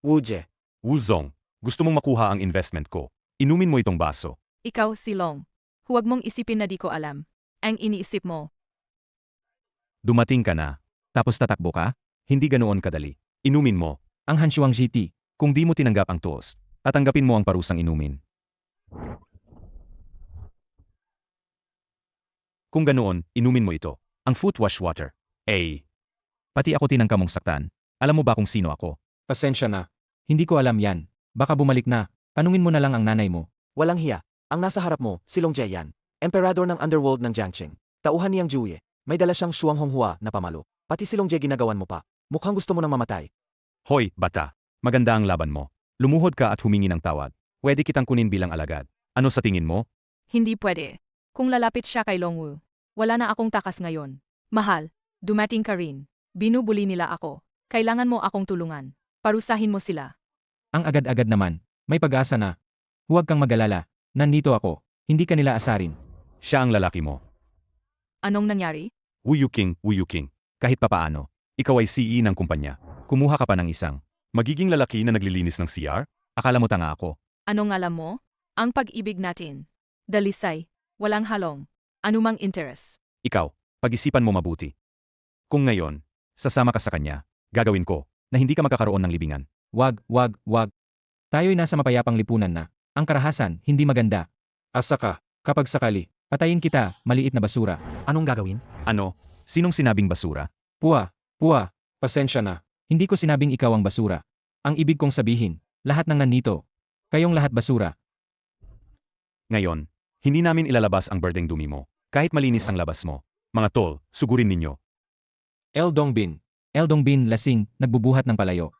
Wuje. Wuzong, gusto mong makuha ang investment ko. Inumin mo itong baso. Ikaw, Silong. Huwag mong isipin na di ko alam. Ang iniisip mo. Dumating ka na. Tapos tatakbo ka? Hindi ganoon kadali. Inumin mo. Ang Hanshuang GT. Kung di mo tinanggap ang toast, tatanggapin mo ang parusang inumin. Kung ganoon, inumin mo ito. Ang foot wash water. Pati ako tinangka mong saktan. Alam mo ba kung sino ako? Pasensya na. Hindi ko alam yan. Baka bumalik na. Tanungin mo na lang ang nanay mo. Walang hiya. Ang nasa harap mo, si Long Jie yan. Emperador ng underworld ng Jiangqing. Tauhan niyang Juye. May dala siyang Shuang Honghua na pamalo. Pati si Long Jie ginagawan mo pa. Mukhang gusto mo nang mamatay. Hoy, bata. Maganda ang laban mo. Lumuhod ka at humingi ng tawad. Pwede kitang kunin bilang alagad. Ano sa tingin mo? Hindi pwede. Kung lalapit siya kay Longwu, wala na akong takas ngayon. Mahal, dumating ka rin. Binubuli nila ako. Kailangan mo akong tulungan. Parusahin mo sila. Ang agad-agad naman. May pag-asa na. Huwag kang mag-alala. Nandito ako. Hindi ka nila asarin. Siya ang lalaki mo. Anong nangyari? Wu Yuking. Kahit papaano, ikaw ay CEO ng kumpanya. Kumuha ka pa ng isang magiging lalaki na naglilinis ng CR? Akala mo tanga ako. Anong alam mo? Ang pag-ibig natin. Dalisay. Walang halong. Anumang interes. Ikaw, pag-isipan mo mabuti. Kung ngayon, sasama ka sa kanya, gagawin ko na hindi ka magkakaroon ng libingan. Wag. Tayo'y nasa mapayapang lipunan na. Ang karahasan, hindi maganda. Asa ka. Kapag sakali, patayin kita, maliit na basura. Anong gagawin? Ano? Sinong sinabing basura? Puwa. Pasensya na. Hindi ko sinabing ikaw ang basura. Ang ibig kong sabihin, lahat ng nandito. Kayong lahat basura. Ngayon, hindi namin ilalabas ang berdeng dumi mo. Kahit malinis ang labas mo. Mga tol, sugurin ninyo. Eldong Bin, lasing, nagbubuhat ng palayo.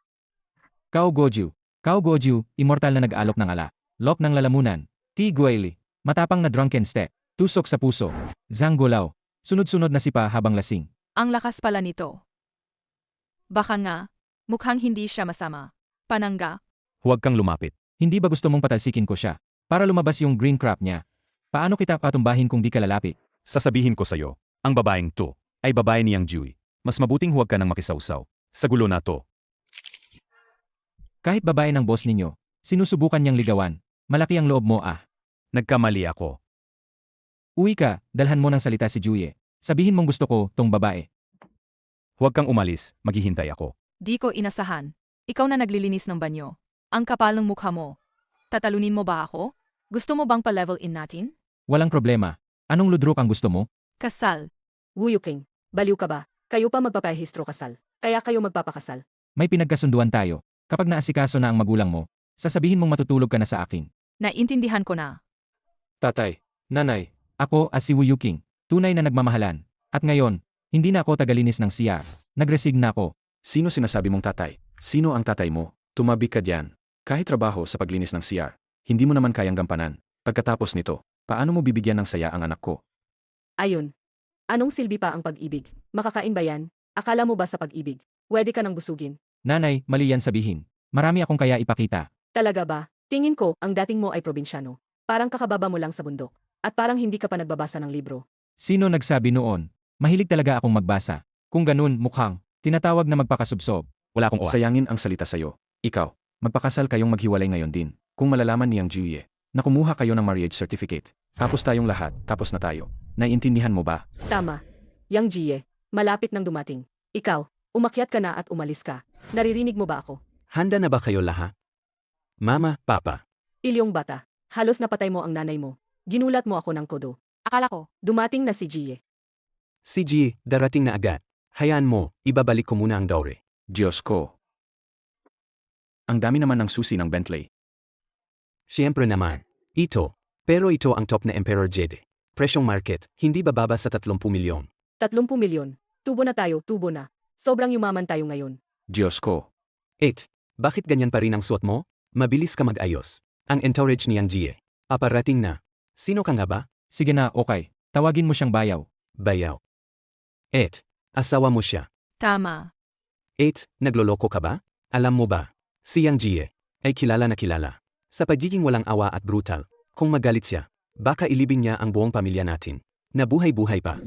Kao Goju, immortal na nag-alok ng ala. Lok ng lalamunan. Ti Guili, matapang na drunken step. Tusok sa puso. Zhang Gulao, sunod-sunod na sipa habang lasing. Ang lakas pala nito. Baka nga, mukhang hindi siya masama. Panangga. Huwag kang lumapit. Hindi ba gusto mong patalsikin ko siya? Para lumabas yung green crap niya. Paano kita patumbahin kung di ka lalapit? Sasabihin ko sa'yo, ang babaeng to ay babae niyang Jui. Mas mabuting huwag ka nang makisawsaw. Sa gulo na to. Kahit babae ng boss ninyo, sinusubukan niyang ligawan. Malaki ang loob mo ah. Nagkamali ako. Uwi ka, dalhan mo ng salita si Juye. Sabihin mong gusto ko, tong babae. Huwag kang umalis, maghihintay ako. Di ko inasahan. Ikaw na naglilinis ng banyo. Ang kapal ng mukha mo. Tatalunin mo ba ako? Gusto mo bang pa-level in natin? Walang problema. Anong ludrok ang gusto mo? Kasal. Wu Yuking, baliw ka ba? Kayo pa magpapahistro kasal. Kaya kayo magpapakasal. May pinagkasunduan tayo. Kapag naasikaso na ang magulang mo, sasabihin mong matutulog ka na sa akin. Naintindihan ko na. Tatay, nanay, ako si Wu Yuking, tunay na nagmamahalan. At ngayon, hindi na ako tagalinis ng CR. Nagresign ako. Sino sinasabi mong tatay? Sino ang tatay mo? Tumabi ka diyan. Kahit trabaho sa paglinis ng CR, hindi mo naman kayang gampanan. Pagkatapos nito, paano mo bibigyan ng saya ang anak ko? Ayun. Anong silbi pa ang pag-ibig? Makakain ba yan? Akala mo ba sa pag-ibig? Pwede ka nang busugin. Nanay, mali yan sabihin. Marami akong kaya ipakita. Talaga ba? Tingin ko, ang dating mo ay probinsyano. Parang kakababa mo lang sa bundok. At parang hindi ka pa nagbabasa ng libro. Sino nagsabi noon? Mahilig talaga akong magbasa. Kung ganun, mukhang, tinatawag na magpakasubsob. Wala akong oras. Sayangin ang salita sa'yo. Ikaw, magpakasal kayong maghiwalay ngayon din. Kung malalaman niyang Juye, na kumuha kayo ng marriage certificate. Tapos tayong lahat, tapos na tayo. Naiintindihan mo ba? Tama. Yang Jie, malapit nang dumating. Ikaw, umakyat ka na at umalis ka. Naririnig mo ba ako? Handa na ba kayo lahat? Mama, Papa. Ilyong bata. Halos napatay mo ang nanay mo. Ginulat mo ako ng kodo. Akala ko, Dumating na si Jie. Si G, darating na agad. Hayaan mo, ibabalik ko muna ang dowry. Diyos ko. Ang dami naman ng susi ng Bentley. Siyempre naman. Ito. Pero ito ang top na Emperor Jade. Presyong market, hindi bababa sa 30 milyon. 30 milyon. Tubo na tayo, tubo na. Sobrang yumaman tayo ngayon. Diyos ko. 8. Bakit ganyan pa rin ang suot mo? Mabilis ka mag-ayos. Ang entourage niyang Jie. Paparating na. Sino ka nga ba? Sige na, okay. Tawagin mo siyang bayaw. Bayaw. 8. Asawa mo siya. tama. 8. Nagloloko ka ba? Alam mo ba? Si Yang Jie ay kilala na kilala. Sa pagiging walang awa at brutal. Kung magalit siya, baka ilibing niya ang buong pamilya natin. Nabuhay-buhay pa.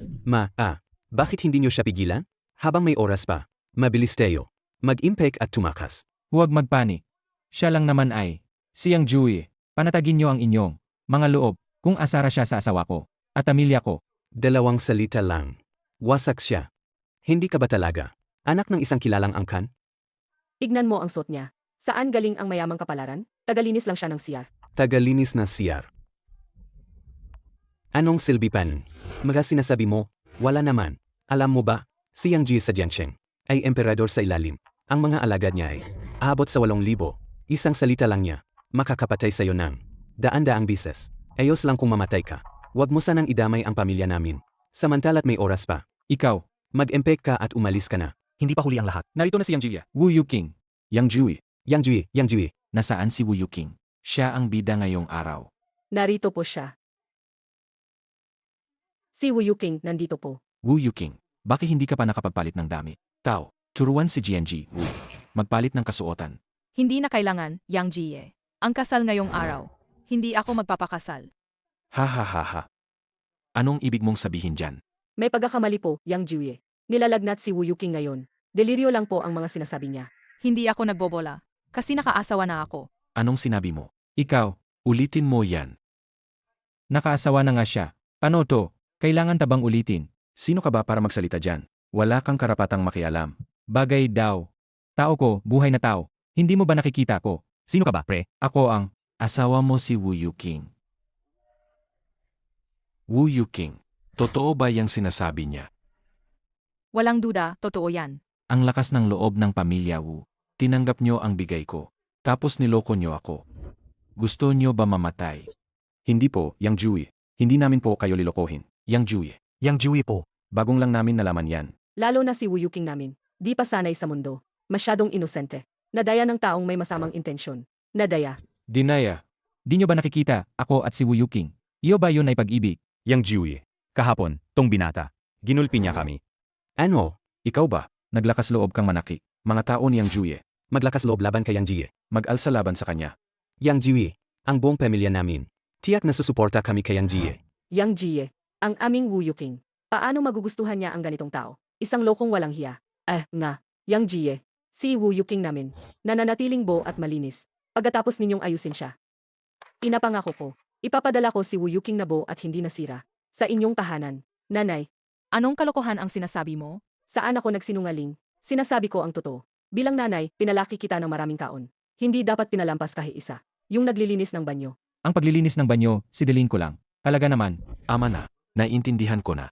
Bakit hindi niyo siya pigilan? Habang may oras pa, mabilis tayo. Mag-impake at tumakas. Huwag magpanik. Siya lang naman ay, siyang Jui. Panatagin niyo ang inyong mga loob kung asara siya sa asawa ko at pamilya ko. 2 salita lang. Wasak siya. Hindi ka ba talaga anak ng isang kilalang angkan? Tignan mo ang suot niya. Saan galing ang mayamang kapalaran? Tagalinis lang siya ng CR. Tagalinis na CR. Anong silbi pan? Mga sinasabi mo, wala naman. Alam mo ba, si Yang Ji sa Jiancheng ay emperador sa ilalim. Ang mga alagad niya ay aabot sa 8,000. Isang salita lang niya, makakapatay sa iyo ng daan-daang bises. Ayos lang kung mamatay ka. Huwag mo sanang idamay ang pamilya namin. Samantala't may oras pa. Ikaw, Mag-empek ka at umalis ka na. Hindi pa huli ang lahat. Narito na si Yang Jie. Wu Yuking. Yang Jui. Yang Jui. Nasaan si Wu Yuking? Siya ang bida ngayong araw. Narito po siya. Si Wu Yuking nandito po. Wu Yuking, bakit hindi ka pa nakapagpalit ng dami? Tao, turuan si GNG, Wu. Magpalit ng kasuotan. Hindi na kailangan, Yang Jie. Ang kasal ngayong araw. Hindi ako magpapakasal. Ha ha ha ha. Anong ibig mong sabihin dyan? May pagkakamali po, Yang Jie. Nilalagnat si Wu Yuking ngayon. Delirio lang po ang mga sinasabi niya. Hindi ako nagbobola. Kasi nakaasawa na ako. Anong sinabi mo? Ikaw, Ulitin mo yan. nakaasawa na nga siya. Paano to? Kailangan tabang ulitin. Sino ka ba para magsalita dyan? Wala kang karapatang makialam. Bagay daw. Tao ko, buhay na tao. Hindi mo ba nakikita ko? Sino ka ba, pre? Ako ang, Asawa mo si Wu Yuking. Wu Yuking, totoo ba yung sinasabi niya? Walang duda, totoo yan. Ang lakas ng loob ng pamilya Wu. Tinanggap niyo ang bigay ko. Tapos niloko niyo ako. Gusto niyo ba mamatay? Hindi po, Yang Jui. Hindi namin po kayo lilokohin. Yang Jui. Yang Jui po. Bagong lang namin nalaman yan. Lalo na si Wu Yuking namin. Di pa sanay sa mundo. Masyadong inosente. Nadaya ng taong may masamang intensyon. Nadaya. dinaya. Di nyo ba nakikita, ako at si Wu Yuking? Iyo ba yun ay pag-ibig? Yang Jui. Kahapon, tong binata. Ginulpi niya kami. Ano? Ikaw ba? Naglakas loob kang manaki. Mga tao ni Yang Jui. Maglakas loob laban kay Yang Jie. Mag-alsa laban sa kanya. Yang Jui. Ang buong pamilya namin. Tiyak na susuporta kami kay Yang Jie. Yang Jie. Ang aming Wu Yuking. Paano magugustuhan niya ang ganitong tao? Isang lokong walang hiya. Nga. Yang Jie. Si Wu Yuking namin. Nananatiling buo at malinis. Pagkatapos ninyong ayusin siya. Inapangako ko. Ipapadala ko si Wu Yuking na buo at hindi nasira. Sa inyong tahanan. Nanay, Anong kalokohan ang sinasabi mo? saan ako nagsinungaling? Sinasabi ko ang totoo. Bilang nanay, pinalaki kita ng maraming kaon. Hindi dapat pinalampas kahit isa. Yung naglilinis ng banyo. Ang paglilinis ng banyo, sidilin ko lang. Talaga naman, Ama na, naiintindihan ko na.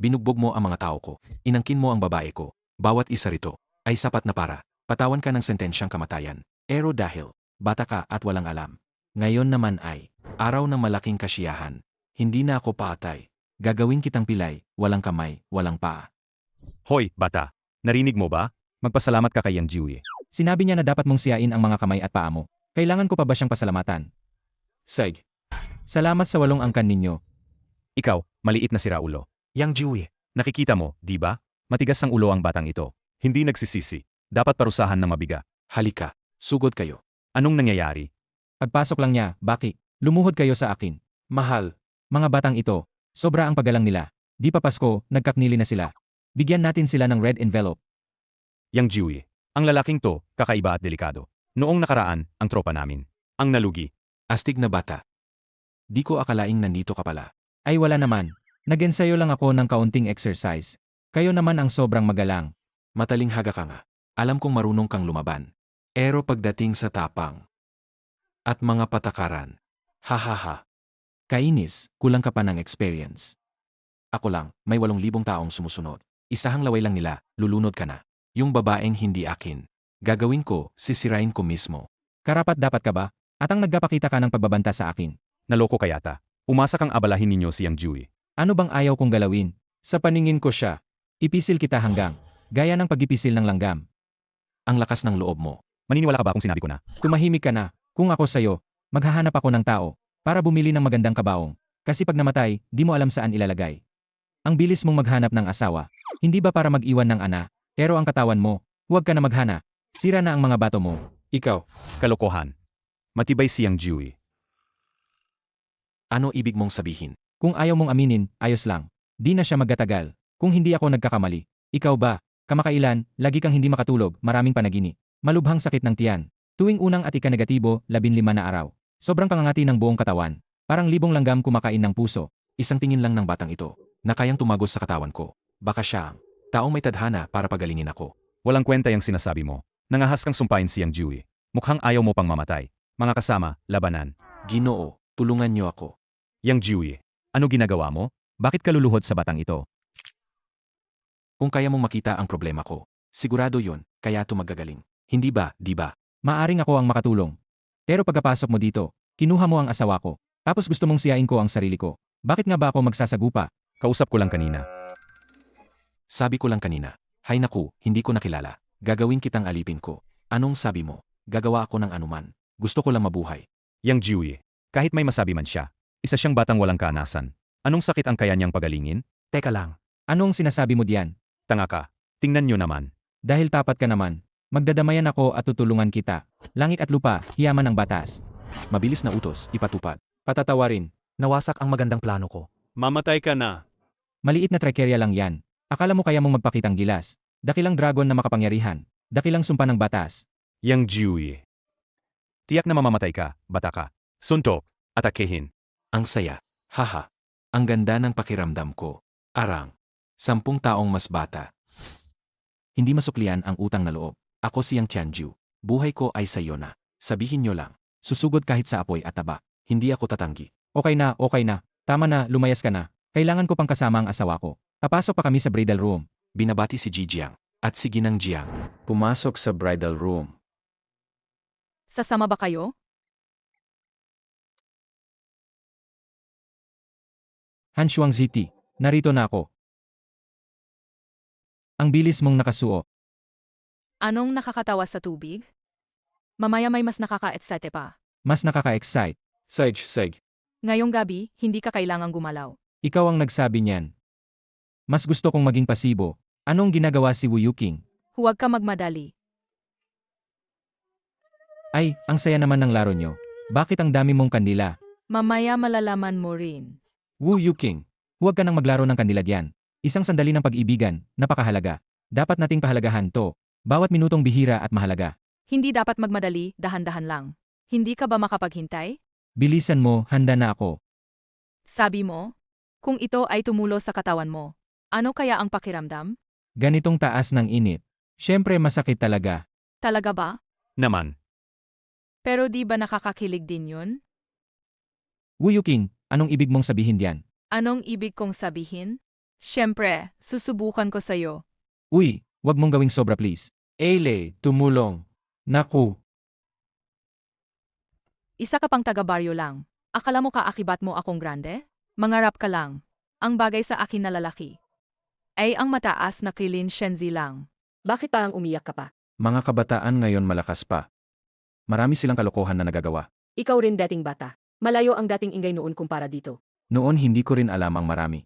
Binugbog mo ang mga tao ko. Inangkin mo ang babae ko. Bawat isa rito ay sapat na para patawan ka ng sentensyang kamatayan. Pero dahil bata ka at walang alam. Ngayon naman ay araw ng malaking kasiyahan. Hindi na ako paatay. Gagawin kitang pilay, walang kamay, walang paa. Hoy, bata. Narinig mo ba? Magpasalamat ka kay Yang Jui. sinabi niya na dapat mong siyain ang mga kamay at paa mo. Kailangan ko pa ba siyang pasalamatan? Saig. Salamat sa 8 angkan ninyo. Ikaw, maliit na si Raulo. Yang Jui. Nakikita mo, di ba? Matigas ang ulo ang batang ito. Hindi nagsisisi. Dapat parusahan ng mabiga. Halika, sugod kayo. Anong nangyayari? Pagpasok lang niya, Baki, lumuhod kayo sa akin. Mahal, Mga batang ito, sobra ang paggalang nila. Di pa Pasko, nagkaknili na sila. Bigyan natin sila ng red envelope. Yang Jui. Ang lalaking to, kakaiba at delikado. Noong nakaraan, ang tropa namin. Ang nalugi. astig na bata. Di ko akalaing nandito ka pala. Ay wala naman. Nag-ensayo lang ako ng kaunting exercise. Kayo naman ang sobrang magalang. Mataling haga ka nga. Alam kong marunong kang lumaban. Pero pagdating sa tapang at mga patakaran, hahaha. Kainis, kulang ka pa ng experience. Ako lang, may 8,000 taong sumusunod. Isahang laway lang nila, lulunod ka na. Yung babaeng hindi akin. Gagawin ko, sisirain ko mismo. Karapat dapat ka ba? At ang nagpapakita ka ng pagbabanta sa akin. Naloko ka yata. Umasa kang abalahin ninyo si Yang Jui. Ano bang ayaw kong galawin? Sa paningin ko siya. Ipisil kita hanggang. Gaya ng pagipisil ng langgam. Ang lakas ng loob mo. Maniniwala ka ba kung sinabi ko na? Tumahimik ka na. Kung ako sa'yo, maghahanap ako ng tao para bumili ng magandang kabaong. Kasi pag namatay, di mo alam saan ilalagay. Ang bilis mong maghanap ng asawa. Hindi ba para mag-iwan ng ana? Pero ang katawan mo, huwag ka na maghana. Sira na ang mga bato mo. Ikaw. Kalokohan. Matibay si Yang Jui. Ano ibig mong sabihin? Kung ayaw mong aminin, ayos lang. Di na siya magtatagal. Kung hindi ako nagkakamali. Ikaw ba? Kamakailan, lagi kang hindi makatulog, maraming panagini. Malubhang sakit ng tiyan. Tuwing unang at ika-negatibo, 15 na araw. Sobrang pangangati ng buong katawan. Parang libong langgam kumakain ng puso. Isang tingin lang ng batang ito, na kayang tumagos sa katawan ko. Baka siya ang taong may tadhana para pagalingin ako. Walang kwenta yung sinasabi mo. Nangahas kang sumpain siyang Jiwie. Mukhang ayaw mo pang mamatay. Mga kasama, labanan. Ginoo, tulungan niyo ako. Yang Jiwie, ano ginagawa mo? Bakit ka luluhod sa batang ito? Kung kaya mong makita ang problema ko, sigurado yon, kaya ito magagaling. Hindi ba, di ba? Maaring ako ang makatulong. Pero pagkapasok mo dito, kinuha mo ang asawa ko. Tapos gusto mong siyain ko ang sarili ko. Bakit nga ba ako magsasagupa? Kausap ko lang kanina. Sabi ko lang kanina, hay naku, hindi ko nakilala. Gagawin kitang alipin ko. Anong sabi mo? Gagawa ako ng anuman. Gusto ko lang mabuhay. Yang Jiwie, kahit may masabi man siya, isa siyang batang walang kaanasan. Anong sakit ang kaya niyang pagalingin? Teka lang. Anong sinasabi mo diyan? Tanga ka. Tingnan niyo naman. Dahil tapat ka naman. Magdadamayan ako at tutulungan kita. Langit at lupa, hiyaman ng batas. Mabilis na utos, ipatupad. Patatawarin. Nawasak ang magandang plano ko. Mamatay ka na. Maliit na trekerya lang yan. Akala mo kaya mong magpakitang gilas. Dakilang dragon na makapangyarihan. Dakilang sumpa ng batas. Yang Jiwie. Tiyak na mamamatay ka, bata ka. Suntok, atakehin. Ang saya. Haha. Ang ganda ng pakiramdam ko. Arang. 10 taong mas bata. Hindi masuklian ang utang na loob. Ako siyang Tianju. Buhay ko ay sa iyo na. Sabihin nyo lang. Susugod kahit sa apoy at taba. Hindi ako tatanggi. Okay na, okay na. Tama na, lumayas ka na. Kailangan ko pang kasama ang asawa ko. Papasok pa kami sa bridal room. Binabati si Jijiang at si Ginang Jiang. Pumasok sa bridal room. Sasama ba kayo? Hanshuang Ziti, narito na ako. Ang bilis mong nakasuo. Anong nakakatawa sa tubig? Mamaya may mas nakaka-excite pa. Mas nakaka-excite. Seg. Ngayong gabi, hindi ka kailangang gumalaw. Ikaw ang nagsabi niyan. Mas gusto kong maging pasibo. Anong ginagawa si Wu Yuking? Huwag ka magmadali. Ay, ang saya naman ng laro nyo. Bakit ang dami mong kandila? Mamaya malalaman mo rin. Wu Yuking, huwag ka nang maglaro ng kandila diyan. Isang sandali ng pag-ibigan, napakahalaga. Dapat nating pahalagahan to. Bawat minutong bihira at mahalaga. Hindi dapat magmadali, dahan-dahan lang. Hindi ka ba makapaghintay? Bilisan mo, handa na ako. Sabi mo? Kung ito ay tumulo sa katawan mo, ano kaya ang pakiramdam? Ganitong taas ng init. Siyempre masakit talaga. Talaga ba? Naman. Pero di ba nakakakilig din yun? Wu Yuking, anong ibig mong sabihin diyan? Anong ibig kong sabihin? Siyempre, susubukan ko sa'yo. Uy, wag mong gawing sobra please. Eile, tumulong. Naku. Isa ka pang taga-baryo lang. Akala mo kaakibat mo akong grande? Mangarap ka lang. Ang bagay sa akin na lalaki ay ang mataas na kilin Shenzi lang. Bakit pa ang umiyak ka pa? Mga kabataan ngayon malakas pa. Marami silang kalokohan na nagagawa. Ikaw rin dating bata. Malayo ang dating ingay noon kumpara dito. Noon hindi ko rin alam ang marami.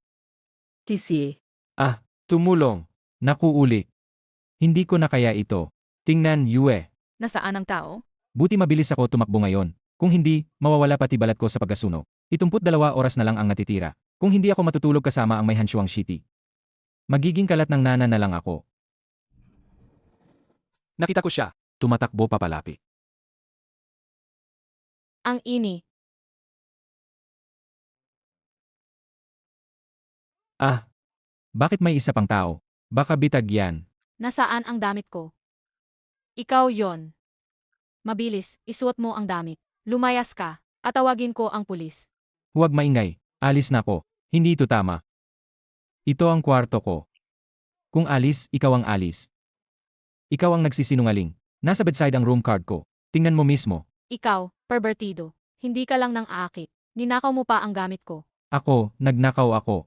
TC. Tumulong. Naku uli. Hindi ko na kaya ito. Tingnan, Yue. Nasaan ang tao? Buti mabilis ako tumakbo ngayon. Kung hindi, mawawala pati balat ko sa pagkasunog. 72 oras na lang ang natitira. Kung hindi ako matutulog kasama ang may Hanshuang Shiti. Magiging kalat ng nana na lang ako. Nakita ko siya. Tumatakbo papalapit. Ang ini. Bakit may isa pang tao? Baka bitag yan. Nasaan ang damit ko? Ikaw yon. Mabilis, isuot mo ang damit. Lumayas ka, at tawagin ko ang pulis. Huwag maingay. Alis na ako. Hindi ito tama. Ito ang kwarto ko. Kung alis, ikaw ang alis. Ikaw ang nagsisinungaling. Nasa bedside ang room card ko. Tingnan mo mismo. Ikaw, pervertido. Hindi ka lang nang aakit. Ninakaw mo pa ang gamit ko. Ako, nagnakaw ako.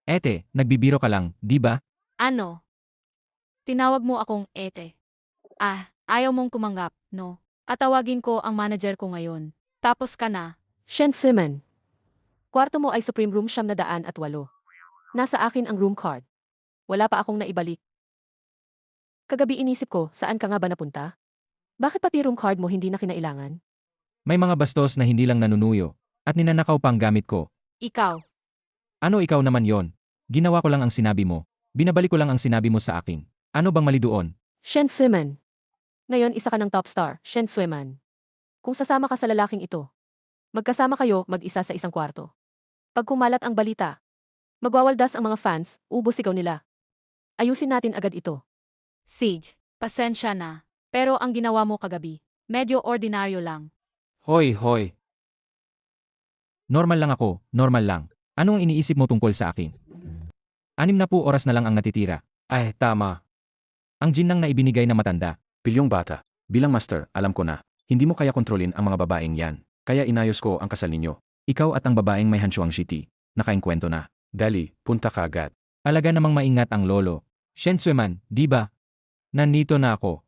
Ete, nagbibiro ka lang, di ba? Ano? Tinawag mo akong ete. Ayaw mong tumanggap, no? At tawagin ko ang manager ko ngayon. Tapos ka na. Shen Siman. Kwarto mo ay Supreme Room 908. Nasa akin ang room card. Wala pa akong naibalik. Kagabi inisip ko, saan ka nga ba napunta? Bakit pati room card mo hindi na kinailangan? May mga bastos na hindi lang nanunuyo. At ninanakaw pa ang gamit ko. Ikaw. Ano ikaw naman yon? Ginawa ko lang ang sinabi mo. Binabalik ko lang ang sinabi mo sa akin. Ano bang mali doon? Shen Siman. Ngayon isa ka ng top star, Shen Sueman. Kung sasama ka sa lalaking ito, magkasama kayo mag-isa sa isang kwarto. Pag kumalat ang balita, magwawaldas ang mga fans, ubos sigaw nila. Ayusin natin agad ito. Siege, pasensya na. Pero ang ginawa mo kagabi, medyo ordinaryo lang. Hoy, hoy. Normal lang ako, normal lang. Anong iniisip mo tungkol sa akin? 6 oras na lang ang natitira. Ay, tama. Ang ginang na ibinigay na matanda. Pilyong bata. Bilang master, alam ko na. Hindi mo kaya kontrolin ang mga babaeng yan. Kaya inayos ko ang kasal ninyo. Ikaw at ang babaeng may Hanshuang Shiti. Nakainkwento na. Dali, punta ka agad. Alaga namang maingat ang lolo. Shen Sueman, di ba? Nandito na ako.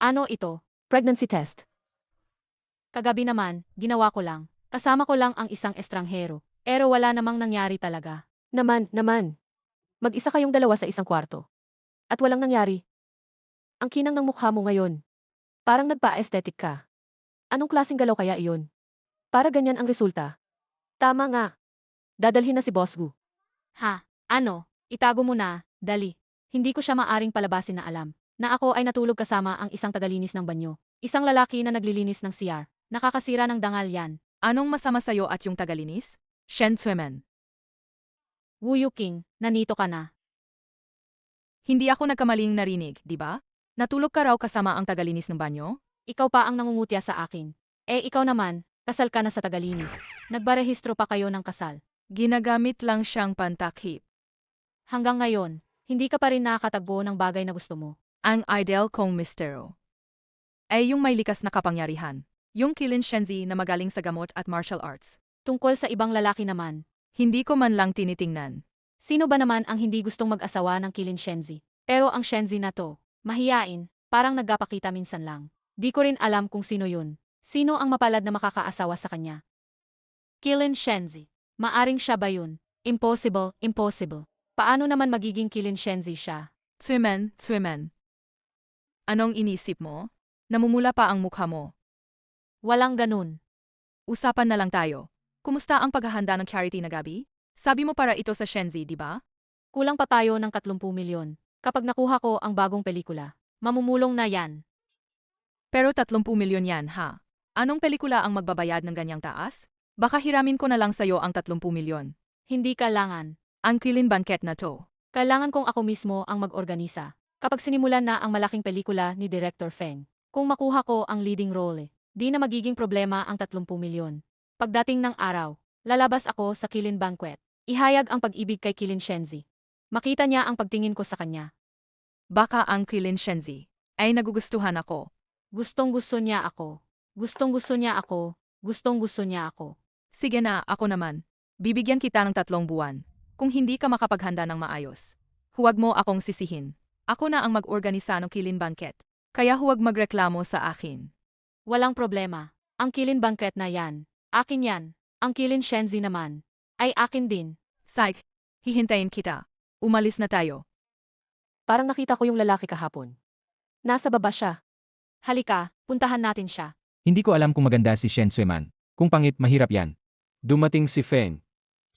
Ano ito? Pregnancy test. Kagabi naman, ginawa ko lang. Kasama ko lang ang isang estranghero. Pero wala namang nangyari talaga. Naman. Mag-isa kayong dalawa sa isang kwarto. At walang nangyari. Ang kinang ng mukha mo ngayon. Parang nagpa-aesthetic ka. Anong klaseng galaw kaya iyon? Para ganyan ang resulta. Tama nga. Dadalhin na si Boss Wu. Ha? Ano? Itago mo na, dali. Hindi ko siya maaring palabasin na alam na ako ay natulog kasama ang isang tagalinis ng banyo. Isang lalaki na naglilinis ng CR. Nakakasira ng dangal yan. Anong masama sa'yo at yung tagalinis? Shen Sueman. Wu Yuking, nanito ka na. Hindi ako nagkamaling narinig, di ba? Natulog ka raw kasama ang tagalinis ng banyo? Ikaw pa ang nangungutya sa akin. Ikaw naman, kasal ka na sa tagalinis. Nagbarehistro pa kayo ng kasal. Ginagamit lang siyang pantakhip. Hanggang ngayon, hindi ka pa rin nakakatagbo ng bagay na gusto mo. Ang ideal kong mistero ay yung may likas na kapangyarihan. Yung Kilin Shenzi na magaling sa gamot at martial arts. Tungkol sa ibang lalaki naman, Hindi ko man lang tinitingnan. sino ba naman ang hindi gustong mag-asawa ng Kilin Shenzi? Pero ang Shenzi na to, mahiyain, parang nagpapakita minsan lang. Di ko rin alam kung sino yun. Sino ang mapalad na makakaasawa sa kanya? Kilin Shenzi. Maaring siya ba yun? Impossible. Paano naman magiging Kilin Shenzi siya? Sueman. Anong inisip mo? Namumula pa ang mukha mo. Walang ganun. Usapan na lang tayo. Kumusta ang paghahanda ng charity na gabi? Sabi mo para ito sa Shenzi, di ba? Kulang pa tayo ng 30 milyon. Kapag nakuha ko ang bagong pelikula, mamumulong na yan. Pero 30 milyon yan, ha? Anong pelikula ang magbabayad ng ganyang taas? Baka hiramin ko na lang sa'yo ang 30 milyon. Hindi kailangan. Ang Kilin Banquet na to. Kailangan kong ako mismo ang mag-organisa. Kapag sinimulan na ang malaking pelikula ni Director Feng, kung makuha ko ang leading role, di na magiging problema ang 30 milyon. Pagdating ng araw, lalabas ako sa Kilin Banquet. Ihayag ang pag-ibig kay Kilin Shenzi. Makita niya ang pagtingin ko sa kanya. Baka ang Kilin Shenzi ay nagugustuhan ako. Gustong-gusto niya ako. Gustong-gusto niya ako. Gustong-gusto niya ako. Sige na, ako naman. Bibigyan kita ng 3 buwan. Kung hindi ka makapaghanda ng maayos, huwag mo akong sisihin. Ako na ang mag-organisa ng Kilin Banquet. Kaya huwag magreklamo sa akin. Walang problema. Ang Kilin Banquet na yan. Akin yan. Ang Kilin Shenzi naman. Ay akin din. Psych, hihintayin kita. Umalis na tayo. Parang nakita ko yung lalaki kahapon. Nasa baba siya. Halika, puntahan natin siya. Hindi ko alam kung maganda si Shen Sueman. Kung pangit, mahirap yan. Dumating si Feng.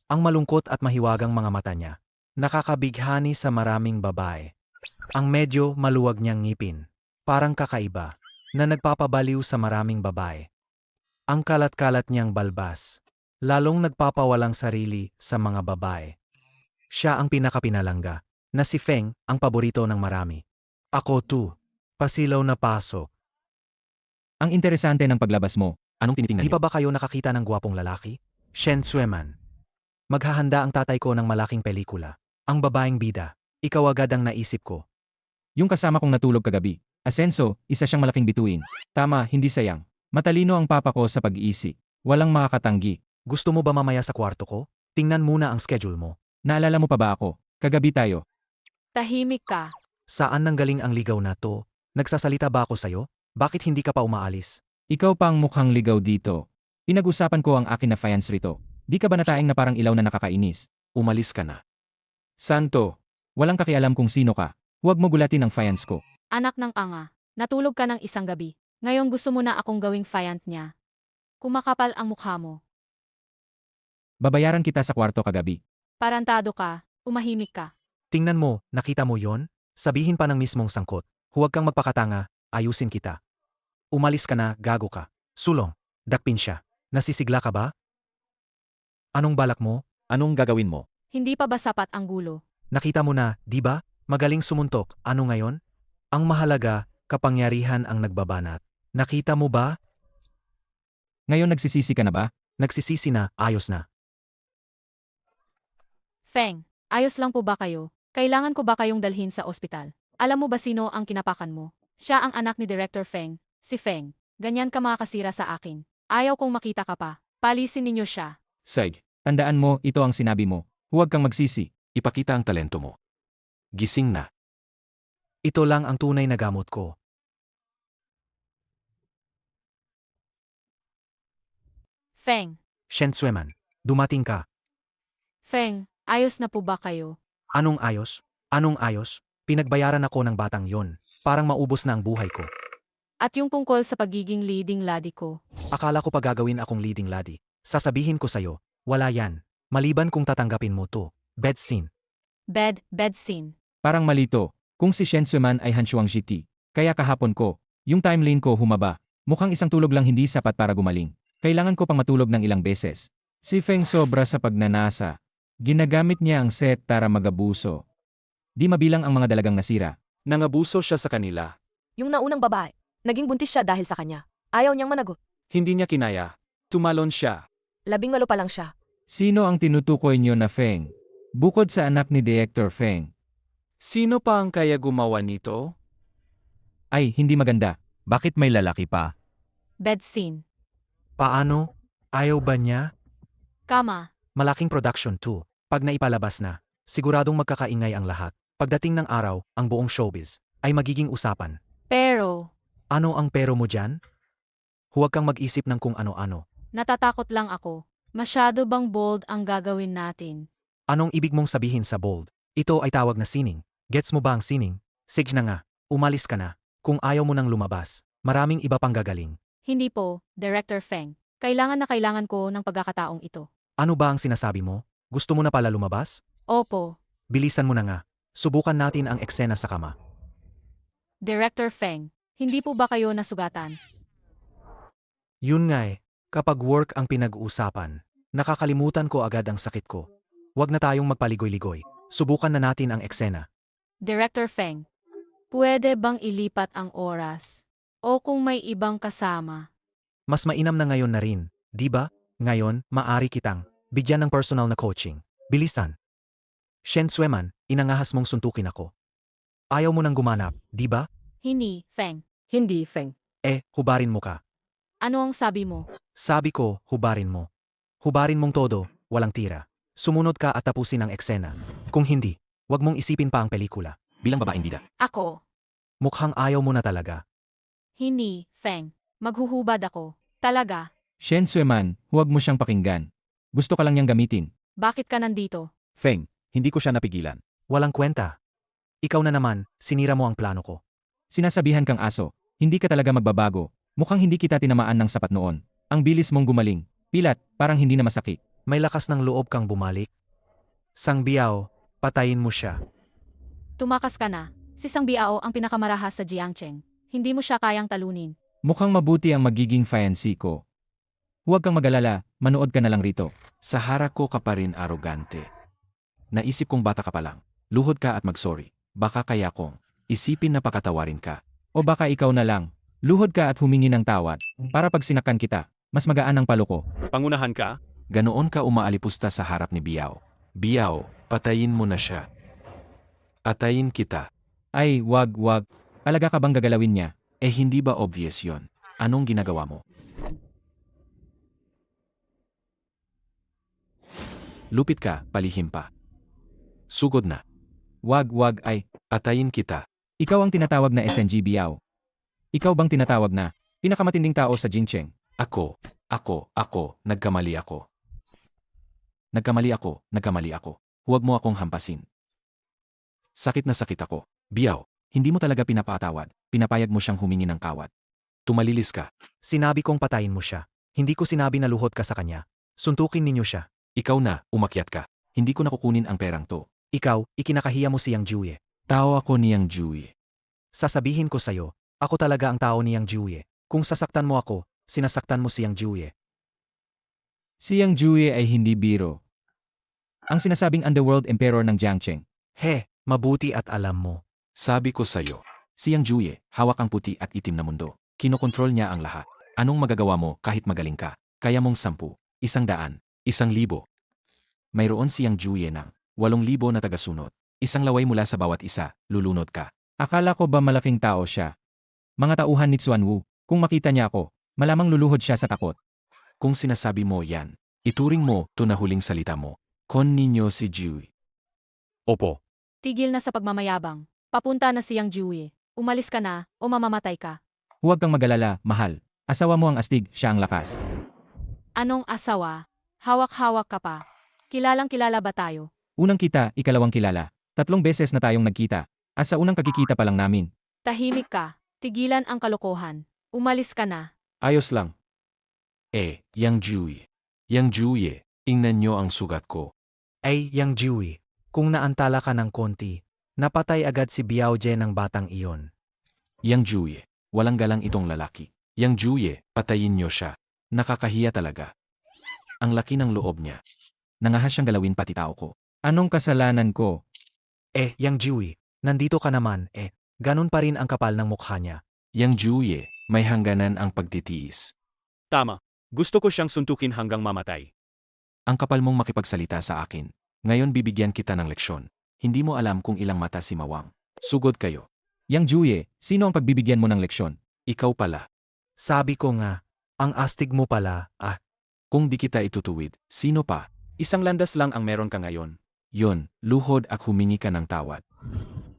Ang malungkot at mahiwagang mga mata niya. Nakakabighani sa maraming babae. Ang medyo maluwag niyang ngipin. Parang kakaiba. Na nagpapabaliw sa maraming babae. Ang kalat-kalat niyang balbas. Lalong nagpapawalang sarili sa mga babae. Siya ang pinakapinalangga. Na si Feng ang paborito ng marami. Ako too. Pasilaw na pasok. Ang interesante ng paglabas mo. Anong tinitingnan Di niyo? pa ba kayo nakakita ng gwapong lalaki? Shen Sueman. Maghahanda ang tatay ko ng malaking pelikula. Ang babaeng bida. Ikaw agad ang naisip ko. Yung kasama kong natulog kagabi. Asenso, isa siyang malaking bituin. Tama, hindi sayang. Matalino ang papa ko sa pag-iisip. Walang makakatanggi. Gusto mo ba mamaya sa kwarto ko? Tingnan muna ang schedule mo. Naalala mo pa ba ako? Kagabi tayo. Tahimik ka. Saan nanggaling ang ligaw na to? Nagsasalita ba ako sa'yo? Bakit hindi ka pa umaalis? Ikaw pa ang mukhang ligaw dito. Pinag-usapan ko ang akin na fiance rito. Di ka ba nataing na parang ilaw na nakakainis? Umalis ka na. Santo, Walang kakialam kung sino ka. Huwag mo gulatin ang fiance ko. Anak ng anga. Natulog ka ng isang gabi. Ngayon gusto mo na akong gawing fiant niya. Kumakapal ang mukha mo. Babayaran kita sa kwarto kagabi. Parantado ka. Umahimik ka. Tingnan mo, nakita mo yon? Sabihin pa ng mismong sangkot. Huwag kang magpakatanga, ayusin kita. Umalis ka na, gago ka. Sulong, dakpin siya. Nasisigla ka ba? Anong balak mo? Anong gagawin mo? Hindi pa ba sapat ang gulo? Nakita mo na, di ba? Magaling sumuntok. Ano ngayon? Ang mahalaga, kapangyarihan ang nagbabanat. Nakita mo ba? Ngayon nagsisisi ka na ba? Nagsisisi na, ayos na. Feng, ayos lang po ba kayo? Kailangan ko ba kayong dalhin sa ospital? Alam mo ba sino ang kinapakan mo? Siya ang anak ni Director Feng, si Feng. Ganyan ka makakasira sa akin. Ayaw kong makita ka pa. Palisin ninyo siya. Sig, Tandaan mo, ito ang sinabi mo. Huwag kang magsisi. ipakita ang talento mo. Gising na. Ito lang ang tunay na gamot ko. Feng, Shen Sueman, dumating ka. Feng, ayos na po ba kayo? Anong ayos? Anong ayos? Pinagbayaran ako ng batang yon. Parang maubos na ang buhay ko. At yung tungkol sa pagiging leading lady ko. Akala ko pa gagawin akong leading lady. Sasabihin ko sa'yo, wala yan. Maliban kung tatanggapin mo to. Bed scene. Bed scene. Parang malito. Kung si Shen Suman ay Han Shuangshiti, kaya kahapon ko, yung timeline ko humaba. Mukhang isang tulog lang hindi sapat para gumaling. Kailangan ko pang matulog ng ilang beses. Si Feng sobra sa pagnanasa. Ginagamit niya ang set para magabuso. Di mabilang ang mga dalagang nasira. Nangabuso siya sa kanila. Yung naunang babae, naging buntis siya dahil sa kanya. Ayaw niyang managot. Hindi niya kinaya. Tumalon siya. 18 pa lang siya. Sino ang tinutukoy niyo na Feng? Bukod sa anak ni Director Feng. Sino pa ang kaya gumawa nito? Ay, hindi maganda. Bakit may lalaki pa? Bed scene. Paano? Ayaw ba niya? Kama. Malaking production too. Pag naipalabas na, siguradong magkakaingay ang lahat. Pagdating ng araw, ang buong showbiz ay magiging usapan. Pero, Ano ang pero mo dyan? Huwag kang mag-isip ng kung ano-ano. natatakot lang ako. Masyado bang bold ang gagawin natin? Anong ibig mong sabihin sa bold? Ito ay tawag na sining. Gets mo ba ang sining? Sige na nga, umalis ka na. Kung ayaw mo nang lumabas, maraming iba pang gagaling. Hindi po, Director Feng. Kailangan na kailangan ko ng pagkakataong ito. Ano ba ang sinasabi mo? Gusto mo na pala lumabas? Opo, Bilisan mo na nga. Subukan natin ang eksena sa kama. Director Feng. Hindi po ba kayo nasugatan? Yun nga kapag work ang pinag-uusapan, nakakalimutan ko agad ang sakit ko. Huwag na tayong magpaligoy-ligoy. Subukan na natin ang eksena. Director Feng. Pwede bang ilipat ang oras? O kung may ibang kasama? Mas mainam na ngayon na rin, di ba? Ngayon, maari kitang bigyan ng personal na coaching. Bilisan. Shen Sueman, inangahas mong suntukin ako. Ayaw mo nang gumanap, di ba? Hindi, Feng. Hindi, Feng. Hubarin mo ka. Ano ang sabi mo? Sabi ko, hubarin mo. Hubarin mong todo, walang tira. Sumunod ka at tapusin ang eksena. Kung hindi, wag mong isipin pa ang pelikula. Bilang babaeng bida. Ako. Mukhang ayaw mo na talaga. Hindi, Feng. Maghuhubad ako. Talaga. Shen Sueman, huwag mo siyang pakinggan. Gusto ka lang niyang gamitin. Bakit ka nandito? Feng, hindi ko siya napigilan. Walang kwenta. Ikaw na naman, sinira mo ang plano ko. Sinasabihan kang aso, hindi ka talaga magbabago. Mukhang hindi kita tinamaan ng sapat noon. Ang bilis mong gumaling. Pilat, parang hindi na masakit. May lakas ng loob kang bumalik. Sang Biao, patayin mo siya. Tumakas ka na. Si Sang Biao ang pinakamarahas sa Jiangcheng. Hindi mo siya kayang talunin. Mukhang mabuti ang magiging fiancé ko. Huwag kang mag-alala, manood ka na lang rito. Sa harap ko ka pa rin arogante. Naisip kong bata ka pa lang. Luhod ka at mag-sorry. Baka kaya kong isipin na pakatawarin ka. O baka ikaw na lang. Luhod ka at humingi ng tawad. Para pag sinaktan kita, mas magaan ang palo ko. Pangunahan ka? Ganoon ka umaalipusta sa harap ni Biao. Biao, patayin mo na siya. Atayin kita. Ay, wag. Alaga ka bang gagalawin niya? Hindi ba obvious yon? Anong ginagawa mo? Lupit ka, palihim pa. Sugod na. Wag, ay. Atayin kita. Ikaw ang tinatawag na SNG Biao. Ikaw bang tinatawag na pinakamatinding tao sa Jingcheng? Ako, nagkamali ako. Nagkamali ako. Huwag mo akong hampasin. Sakit na sakit ako. Biao, hindi mo talaga pinapatawad. Pinapayag mo siyang humingi ng kawad. Tumalilis ka. Sinabi kong patayin mo siya. Hindi ko sinabi na luhod ka sa kanya. Suntukin ninyo siya. Ikaw na, umakyat ka. Hindi ko nakukunin ang perang to. Ikaw, ikinakahiya mo siyang Juye. Tao ako niyang Jui. Sasabihin ko sa'yo, ako talaga ang tao ni Yang Juye. Kung sasaktan mo ako, sinasaktan mo si Yang Juye. Si Yang Jue ay hindi biro. Ang sinasabing underworld emperor ng Jiangcheng. He, mabuti at alam mo. Sabi ko sa'yo, si Yang Juye, hawak ang puti at itim na mundo. Kinokontrol niya ang lahat. Anong magagawa mo kahit magaling ka? Kaya mong 10, 100, 1,000. Mayroon si Yang Juye ng 8,000 na tagasunod. Isang laway mula sa bawat isa, lulunod ka. Akala ko ba malaking tao siya? Mga tauhan ni Xuan Wu, kung makita niya ako, malamang luluhod siya sa takot. Kung sinasabi mo yan, ituring mo to na huling salita mo. Kon ninyo si Juye. Opo. Tigil na sa pagmamayabang. Papunta na si Yang Jue. Umalis ka na o mamamatay ka. Huwag kang magalala, mahal. Asawa mo ang astig, siya ang lakas. Anong asawa? Hawak-hawak ka pa. Kilalang kilala ba tayo? Unang kita, ikalawang kilala. 3 beses na tayong nagkita. At sa unang pagkikita pa lang namin. Tahimik ka. Tigilan ang kalokohan. Umalis ka na. Ayos lang. Yang Juye. Yang Juye, ingnan nyo ang sugat ko. Ay, Yang Juye, kung naantala ka ng konti, napatay agad si Biao Je ng batang iyon. Yang Juye, walang galang itong lalaki. Yang Juye, patayin nyo siya. Nakakahiya talaga. Ang laki ng loob niya. Nangahas siyang galawin pati tao ko. Anong kasalanan ko? Yang Juye, nandito ka naman, ganun pa rin ang kapal ng mukha niya. Yang Juye, may hangganan ang pagtitiis. Tama. Gusto ko siyang suntukin hanggang mamatay. Ang kapal mong makipagsalita sa akin. Ngayon bibigyan kita ng leksyon. Hindi mo alam kung ilang mata si Mawang. Sugod kayo. Yang Jue, sino ang pagbibigyan mo ng leksyon? Ikaw pala. Sabi ko nga, ang astig mo pala, Kung di kita itutuwid, sino pa? Isang landas lang ang meron ka ngayon. Yun, luhod at humingi ka ng tawad.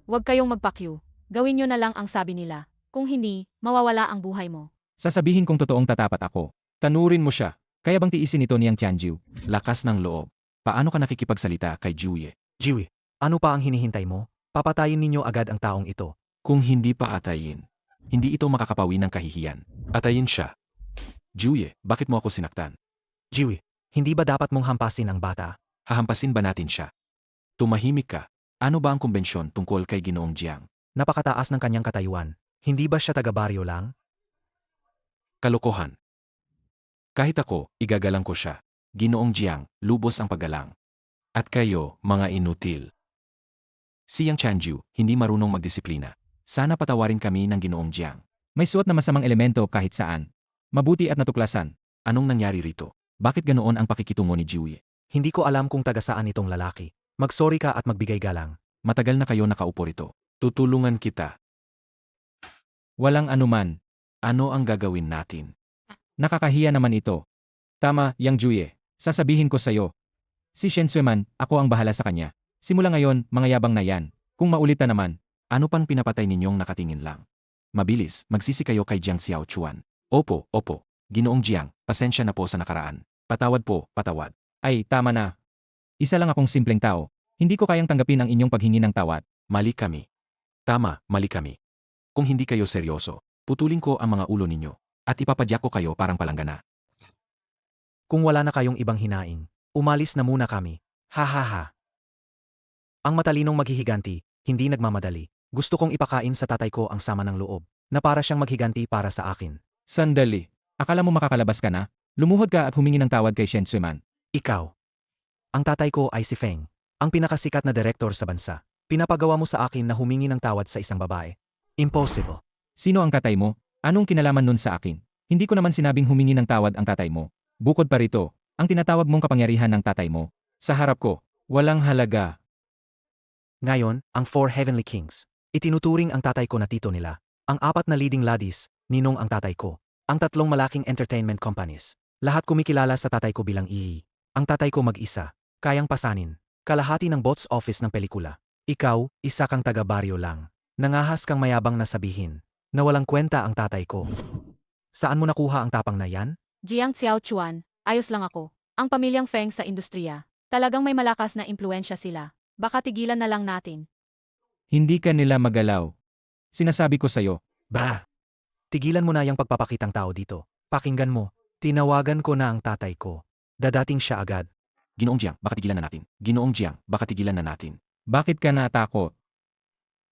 Huwag kayong magpakyu. Gawin nyo na lang ang sabi nila. Kung hindi, mawawala ang buhay mo. Sasabihin kong totoong tatapat ako. Tanurin mo siya. Kaya bang tiisin ito niyang Tianjiu? Lakas ng loob. Paano ka nakikipagsalita kay Juye? Juye, ano pa ang hinihintay mo? Papatayin ninyo agad ang taong ito. Kung hindi pa atayin, hindi ito makakapawi ng kahihiyan. Atayin siya. Juye, bakit mo ako sinaktan? Juye, hindi ba dapat mong hampasin ang bata? Hahampasin ba natin siya? Tumahimik ka. Ano ba ang kumbensyon tungkol kay Ginoong Jiang? Napakataas ng kanyang katayuan. Hindi ba siya taga-baryo lang? Kalokohan. Kahit ako, igagalang ko siya. Ginoong Jiang, lubos ang paggalang. At kayo, mga inutil. Si Yang Chanju, hindi marunong magdisiplina. Sana patawarin kami ng Ginoong Jiang. May suot na masamang elemento kahit saan. Mabuti at natuklasan. Anong nangyari rito? Bakit ganoon ang pakikitungo ni Juye? Hindi ko alam kung taga saan itong lalaki. Magsorry ka at magbigay galang. Matagal na kayo nakaupo rito. Tutulungan kita. Walang anuman. Ano ang gagawin natin? Nakakahiya naman ito. Tama, Yang Jue. Sasabihin ko sa'yo. Si Shen Sueman, ako ang bahala sa kanya. Simula ngayon, mga yabang na yan. Kung maulit na naman, ano pang pinapatay ninyong nakatingin lang? Mabilis, magsisi kayo kay Jiang Xiaochuan. Opo. Ginoong Jiang, pasensya na po sa nakaraan. Patawad po, patawad. ay, tama na. Isa lang akong simpleng tao. Hindi ko kayang tanggapin ang inyong paghingi ng tawad. Mali kami. Tama, mali kami. Kung hindi kayo seryoso, putulin ko ang mga ulo ninyo. At ipapadyak ko kayo parang palanggana. Kung wala na kayong ibang hinaing, umalis na muna kami. Ha. Ang matalinong maghihiganti, hindi nagmamadali. Gusto kong ipakain sa tatay ko ang sama ng loob, na para siyang maghiganti para sa akin. Sandali. Akala mo makakalabas ka na? Lumuhod ka at humingi ng tawad kay Shen Sueman. Ikaw. Ang tatay ko ay si Feng, ang pinakasikat na direktor sa bansa. Pinapagawa mo sa akin na humingi ng tawad sa isang babae. Impossible. Sino ang tatay mo? Anong kinalaman nun sa akin? Hindi ko naman sinabing humingi ng tawad ang tatay mo. Bukod pa rito, ang tinatawag mong kapangyarihan ng tatay mo. Sa harap ko, walang halaga. Ngayon, ang 4 Heavenly Kings. Itinuturing ang tatay ko na tito nila. Ang 4 na leading ladies, ninong ang tatay ko. Ang 3 malaking entertainment companies. Lahat kumikilala sa tatay ko bilang Iyi. Ang tatay ko mag-isa. Kayang pasanin. Kalahati ng box office ng pelikula. Ikaw, isa kang taga-baryo lang. Nangahas kang mayabang na sabihin na walang kwenta ang tatay ko. Saan mo nakuha ang tapang na yan? Jiang Xiaochuan, ayos lang ako. Ang pamilyang Feng sa industriya. Talagang may malakas na impluensya sila. Baka tigilan na lang natin. Hindi ka nila magalaw. Sinasabi ko sa'yo. Bah! Tigilan mo na yung pagpapakitang tao dito. Pakinggan mo. Tinawagan ko na ang tatay ko. Dadating siya agad. Ginoong Jiang, baka tigilan na natin. Ginoong Jiang, baka tigilan na natin. Bakit ka natakot?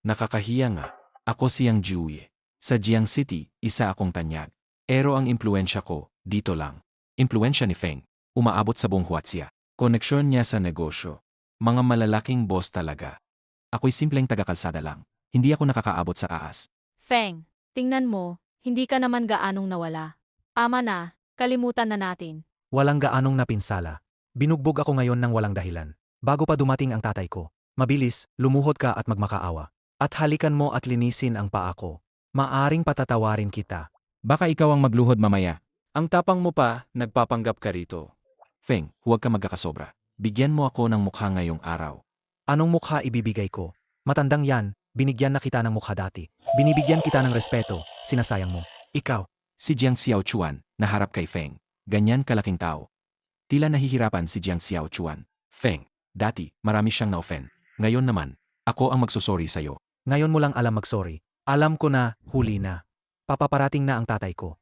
Nakakahiya nga. Ako si Yang Jiuye. Sa Jiang City, isa akong tanyag. Pero ang impluensya ko, dito lang. Impluensya ni Feng, umaabot sa buong Huaxia. Koneksyon niya sa negosyo. Mga malalaking boss talaga. Ako'y simpleng taga-kalsada lang. Hindi ako nakakaabot sa taas. Feng, tingnan mo, hindi ka naman gaanong nawala. Ama na, kalimutan na natin. Walang gaanong napinsala. Binugbog ako ngayon ng walang dahilan. Bago pa dumating ang tatay ko. Mabilis, lumuhod ka at magmakaawa. At halikan mo at linisin ang paa ko. Maaring patatawarin kita. Baka ikaw ang magluhod mamaya. Ang tapang mo pa, nagpapanggap ka rito. Feng, huwag ka magkakasobra. Bigyan mo ako ng mukha ngayong araw. Anong mukha ibibigay ko? Matandang yan, binigyan na kita ng mukha dati. Binibigyan kita ng respeto, sinasayang mo. Ikaw, Si Jiang Xiaochuan, naharap kay Feng. Ganyan kalaking tao. Tila nahihirapan si Jiang Xiaochuan. Feng, dati, marami siyang na-offend. Ngayon naman, ako ang magsusorry sa'yo. ngayon mo lang alam mag-sorry. Alam ko na, huli na. Papaparating na ang tatay ko.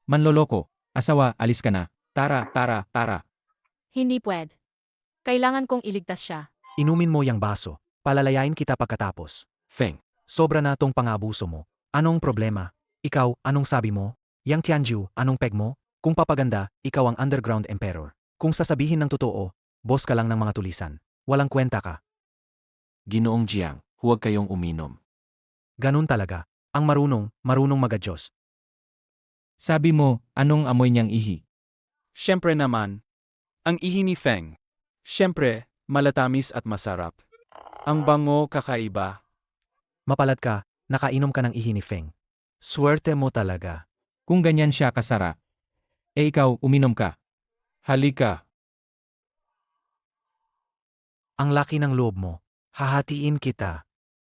Manloloko. Asawa, alis ka na. Tara, tara, tara. Hindi pwede. Kailangan kong iligtas siya. Inumin mo yang baso. Palalayain kita pagkatapos. Feng, Sobra na tong pangabuso mo. Anong problema? Ikaw, anong sabi mo? Yang Tianju, anong peg mo? Kung papaganda, ikaw ang underground emperor. Kung sasabihin ng totoo, boss ka lang ng mga tulisan. Walang kwenta ka. Ginoong Jiang, huwag kayong uminom. Ganun talaga. Ang marunong mag-adyos. Sabi mo, anong amoy niyang ihi? Siyempre naman, ang ihi ni Feng. Siyempre, malatamis at masarap. Ang bango kakaiba. Mapalad ka, nakainom ka ng ihi ni Feng. Swerte mo talaga. Kung ganyan siya kasara. Ikaw, uminom ka. Halika. Ang laki ng loob mo. Hahatiin kita.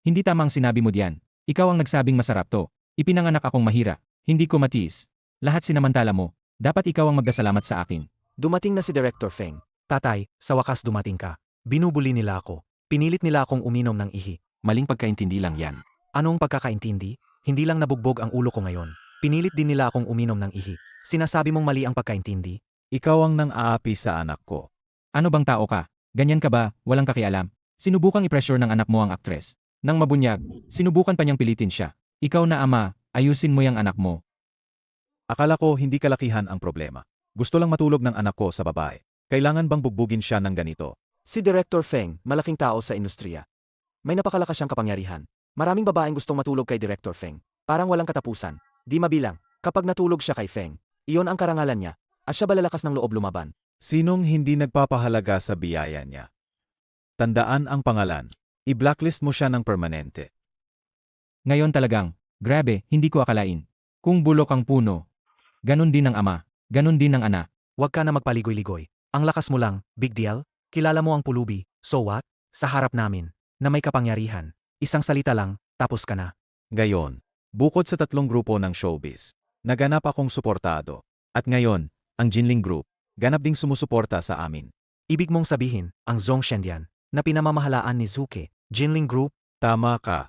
Hindi tamang sinabi mo diyan. Ikaw ang nagsabing masarap to. Ipinanganak akong mahira. Hindi ko matiis. Lahat sinamantala mo. Dapat ikaw ang magdasalamat sa akin. Dumating na si Director Feng. Tatay, sa wakas dumating ka. Binubuli nila ako. Pinilit nila akong uminom ng ihi. Maling pagkaintindi lang yan. Anong pagkakaintindi? Hindi lang nabugbog ang ulo ko ngayon. Pinilit din nila akong uminom ng ihi. Sinasabi mong mali ang pagkaintindi? Ikaw ang nang-aapi sa anak ko. Ano bang tao ka? Ganyan ka ba? Walang kakialam. Sinubukang i-pressure ng anak mo ang aktres. Nang mabunyag, sinubukan pa niyang pilitin siya. Ikaw na ama, ayusin mo yang anak mo. Akala ko hindi kalakihan ang problema. Gusto lang matulog ng anak ko sa babae. Kailangan bang bugbugin siya ng ganito? Si Director Feng, malaking tao sa industriya. May napakalakas siyang kapangyarihan. Maraming babaeng gustong matulog kay Director Feng. Parang walang katapusan. Di mabilang. Kapag natulog siya kay Feng, iyon ang karangalan niya. At siya balalakas ng loob lumaban. Sinong hindi nagpapahalaga sa biyaya niya? Tandaan ang pangalan. I-blacklist mo siya ng permanente. Ngayon talagang, grabe, hindi ko akalain. Kung bulok ang puno, ganun din ang ama, ganun din ang anak. Huwag ka na magpaligoy-ligoy. Ang lakas mo lang, big deal? Kilala mo ang pulubi, so what? Sa harap namin, na may kapangyarihan. Isang salita lang, tapos ka na. Gayon, bukod sa 3 grupo ng showbiz, naganap akong suportado. At ngayon, ang Jinling Group, ganap ding sumusuporta sa amin. Ibig mong sabihin, ang Zhongshendian, na pinamamahalaan ni Zuke, Jinling Group, Tama ka.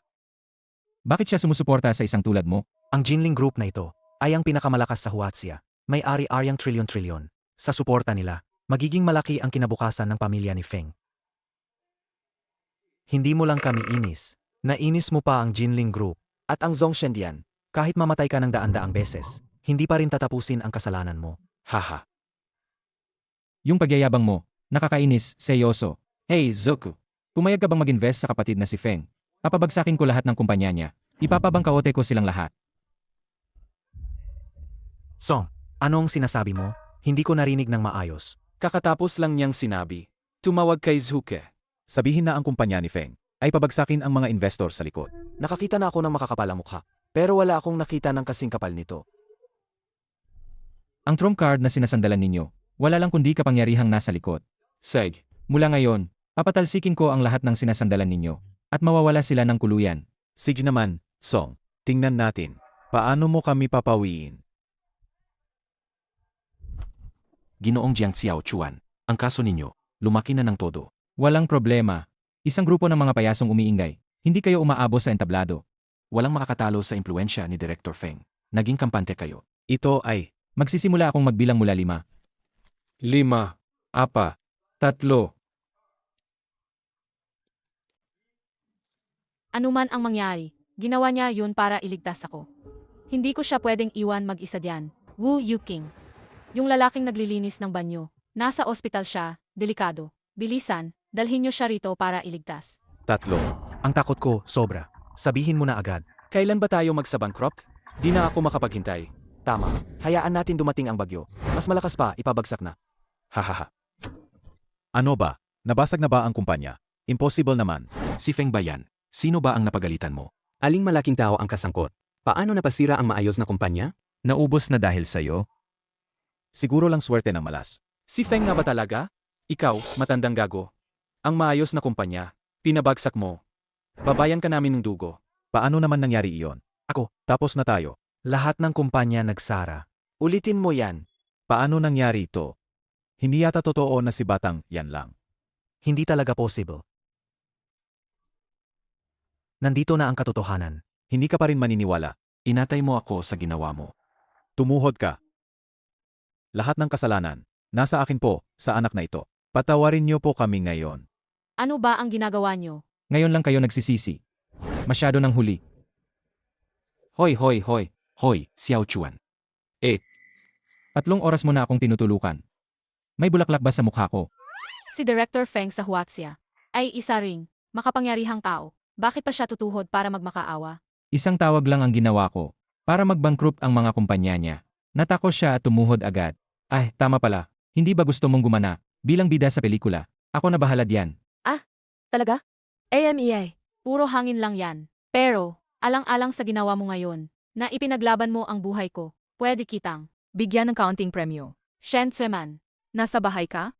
Bakit siya sumusuporta sa isang tulad mo? ang Jinling Group na ito, ay ang pinakamalakas sa Huaxia. May ari-aryang trilyon-trilyon. Sa suporta nila, magiging malaki ang kinabukasan ng pamilya ni Feng. Hindi mo lang kami inis. Nainis mo pa ang Jinling Group. At ang Zhongshendian, Kahit mamatay ka ng daan-daang beses, hindi pa rin tatapusin ang kasalanan mo. haha. Yung pagyayabang mo, nakakainis, seryoso. Hey, Zoku. Pumayag ka bang mag-invest sa kapatid na si Feng? Papabagsakin ko lahat ng kumpanya niya. Ipapabangkaote ko silang lahat. Song, anong sinasabi mo? Hindi ko narinig ng maayos. Kakatapos lang niyang sinabi. Tumawag kay Zuke. Sabihin na ang kumpanya ni Feng ay pabagsakin ang mga investor sa likod. Nakakita na ako ng makakapalang mukha. Pero wala akong nakita ng kasing kapal nito. Ang trump card na sinasandalan ninyo, wala lang kundi kapangyarihang nasa likod. Seg. Mula ngayon, papatalsikin ko ang lahat ng sinasandalan ninyo, at mawawala sila ng kuluyan. Sige naman, Song, tingnan natin. Paano mo kami papawiin? Ginoong Jiang Xiaochuan, ang kaso ninyo, lumaki na ng todo. Walang problema. Isang grupo ng mga payasong umiingay. Hindi kayo umaabos sa entablado. Walang makakatalo sa impluensya ni Director Feng. Naging kampante kayo. Ito ay Magsisimula akong magbilang mula 5. 5, 4, 3. Anuman ang mangyari, Ginawa niya yun para iligtas ako. Hindi ko siya pwedeng iwan mag-isa diyan. Woo Yuking. Yung lalaking naglilinis ng banyo. Nasa ospital siya, delikado. Bilisan, dalhin niyo siya rito para iligtas. 3. Ang takot ko, sobra. Sabihin mo na agad. Kailan ba tayo magsa-bankrupt? Di na ako makapaghintay. Tama, hayaan natin dumating ang bagyo. Mas malakas pa, ipabagsak na. Hahaha. Ano ba? Nabasag na ba ang kumpanya? Impossible naman. Si Feng ba yan? Sino ba ang napagalitan mo? Aling malaking tao ang kasangkot? Paano napasira ang maayos na kumpanya? Naubos na dahil sa'yo? Siguro lang swerte ng malas. Si Feng nga ba talaga? Ikaw, matandang gago. Ang maayos na kumpanya, pinabagsak mo. Babayan ka namin ng dugo. Paano naman nangyari iyon? Ako, tapos na tayo. Lahat ng kumpanya nagsara. Ulitin mo yan. Paano nangyari ito? Hindi yata totoo na si Batang yan lang. Hindi talaga possible. Nandito na ang katotohanan. Hindi ka pa rin maniniwala. Inatay mo ako sa ginawa mo. Tumuhod ka. Lahat ng kasalanan, nasa akin po, sa anak na ito. Patawarin niyo po kami ngayon. Ano ba ang ginagawa niyo? Ngayon lang kayo nagsisisi. Masyado ng huli. Hoy, hoy, hoy. Hoy, Xiao Chuan. 3 oras mo na akong tinutulukan. May bulaklak ba sa mukha ko? Si Director Feng sa Huaxia ay isa ring makapangyarihang tao. Bakit pa siya tutuhod para magmakaawa? Isang tawag lang ang ginawa ko para mag-bankrupt ang mga kumpanya niya. Natako siya at tumuhod agad. Ay, tama pala. Hindi ba gusto mong gumana bilang bida sa pelikula? Ako na bahala diyan. Talaga? AMEA. Puro hangin lang yan. Pero, alang-alang sa ginawa mo ngayon, na ipinaglaban mo ang buhay ko, pwede kitang. Bigyan ng kaunting premyo. Shen Tseman, Nasa bahay ka?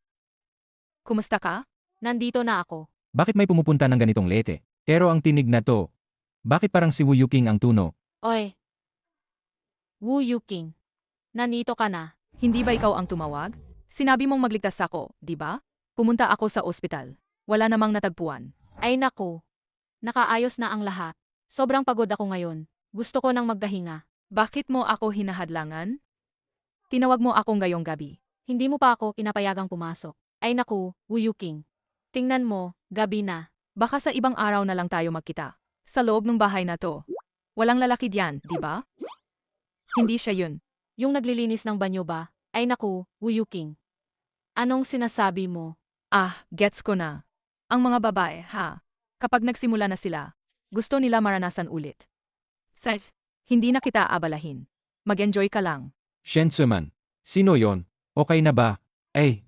Kumusta ka? nandito na ako. Bakit may pumupunta ng ganitong lete? Pero ang tinig na to, bakit parang si Wu Yuking ang tuno? Oy. Wu Yuking. Nandito ka na. Hindi ba ikaw ang tumawag? Sinabi mong magligtas ako, di ba? Pumunta ako sa ospital. Wala namang natagpuan. Ay naku. Nakaayos na ang lahat. Sobrang pagod ako ngayon. Gusto ko nang magdahinga. Bakit mo ako hinahadlangan? Tinawag mo ako ngayong gabi. Hindi mo pa ako pinapayagang pumasok. Ay naku, Wu Yuking. Tingnan mo, gabi na. Baka sa ibang araw na lang tayo magkita. Sa loob ng bahay na to. Walang lalaki diyan, di ba? Hindi siya yun. Yung naglilinis ng banyo ba? Ay naku, Wu Yuking. Anong sinasabi mo? Ah, gets ko na. Ang mga babae, ha? Kapag nagsimula na sila, gusto nila maranasan ulit. Seth, hindi na kita abalahin. Mag-enjoy ka lang. Shen Tzuman, sino yon? Okay na ba? Ay,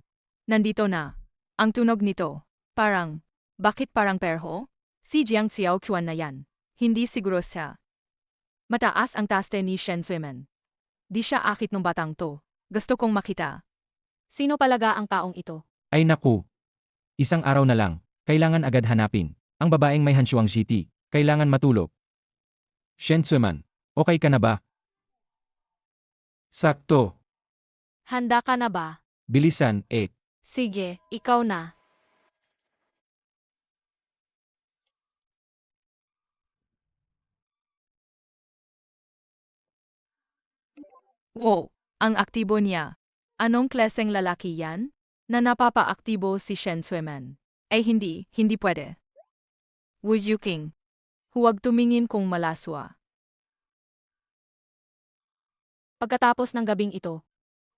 Nandito na. Ang tunog nito. Bakit parang perho? Si Jiang Xiao Quan na yan. Hindi siguro siya. Mataas ang taste ni Shen Zuimen. Di siya akit ng batang to. Gusto kong makita. Sino palaga ang taong ito? ay naku. Isang araw na lang, kailangan agad hanapin. Ang babaeng may Hanshuang Shiti, kailangan matulog. Shen Tzuman, okay ka na ba? Sakto. Handa ka na ba? Bilisan, Sige, ikaw na. Wow, ang aktibo niya. Anong klaseng lalaki yan? Na napapaaktibo si Shen Zuimen. Ay hindi pwede. Wu Yuking. Huwag tumingin kung malaswa. Pagkatapos ng gabing ito,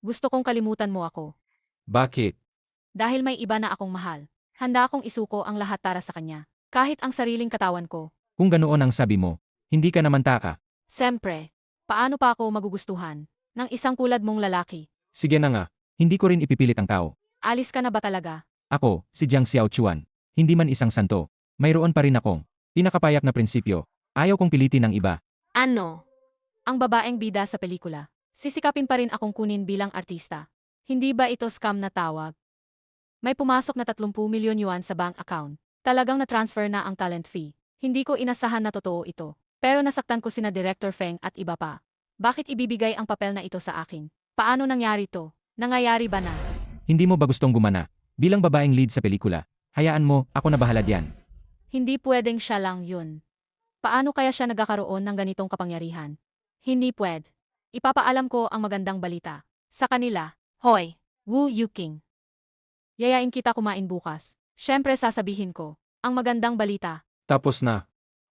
gusto kong kalimutan mo ako. Bakit? Dahil may iba na akong mahal. Handa akong isuko ang lahat para sa kanya. Kahit ang sariling katawan ko. Kung ganoon ang sabi mo, hindi ka naman taka. Siyempre, paano pa ako magugustuhan ng isang kulad mong lalaki? Sige na nga, hindi ko rin ipipilit ang tao. Alis ka na ba talaga? Ako, si Jiang Xiao Chuan, hindi man isang santo. Mayroon pa rin akong pinakapayak na prinsipyo. Ayaw kong pilitin ng iba. Ano? Ang babaeng bida sa pelikula. Sisikapin pa rin akong kunin bilang artista. Hindi ba ito scam na tawag? May pumasok na 30 milyon yuan sa bank account. Talagang na-transfer na ang talent fee. Hindi ko inasahan na totoo ito. Pero nasaktan ko sina Director Feng at iba pa. Bakit ibibigay ang papel na ito sa akin? Paano nangyari to? Nangyayari ba na? Hindi mo ba gustong gumana? Bilang babaeng lead sa pelikula, hayaan mo, ako na bahala diyan. Hindi pwedeng siya lang yun. Paano kaya siya nagkakaroon ng ganitong kapangyarihan? Hindi pwede. Ipapaalam ko ang magandang balita. Sa kanila, Hoy, Wu Yuking. Yayain kita kumain bukas. Siyempre sasabihin ko, ang magandang balita. Tapos na.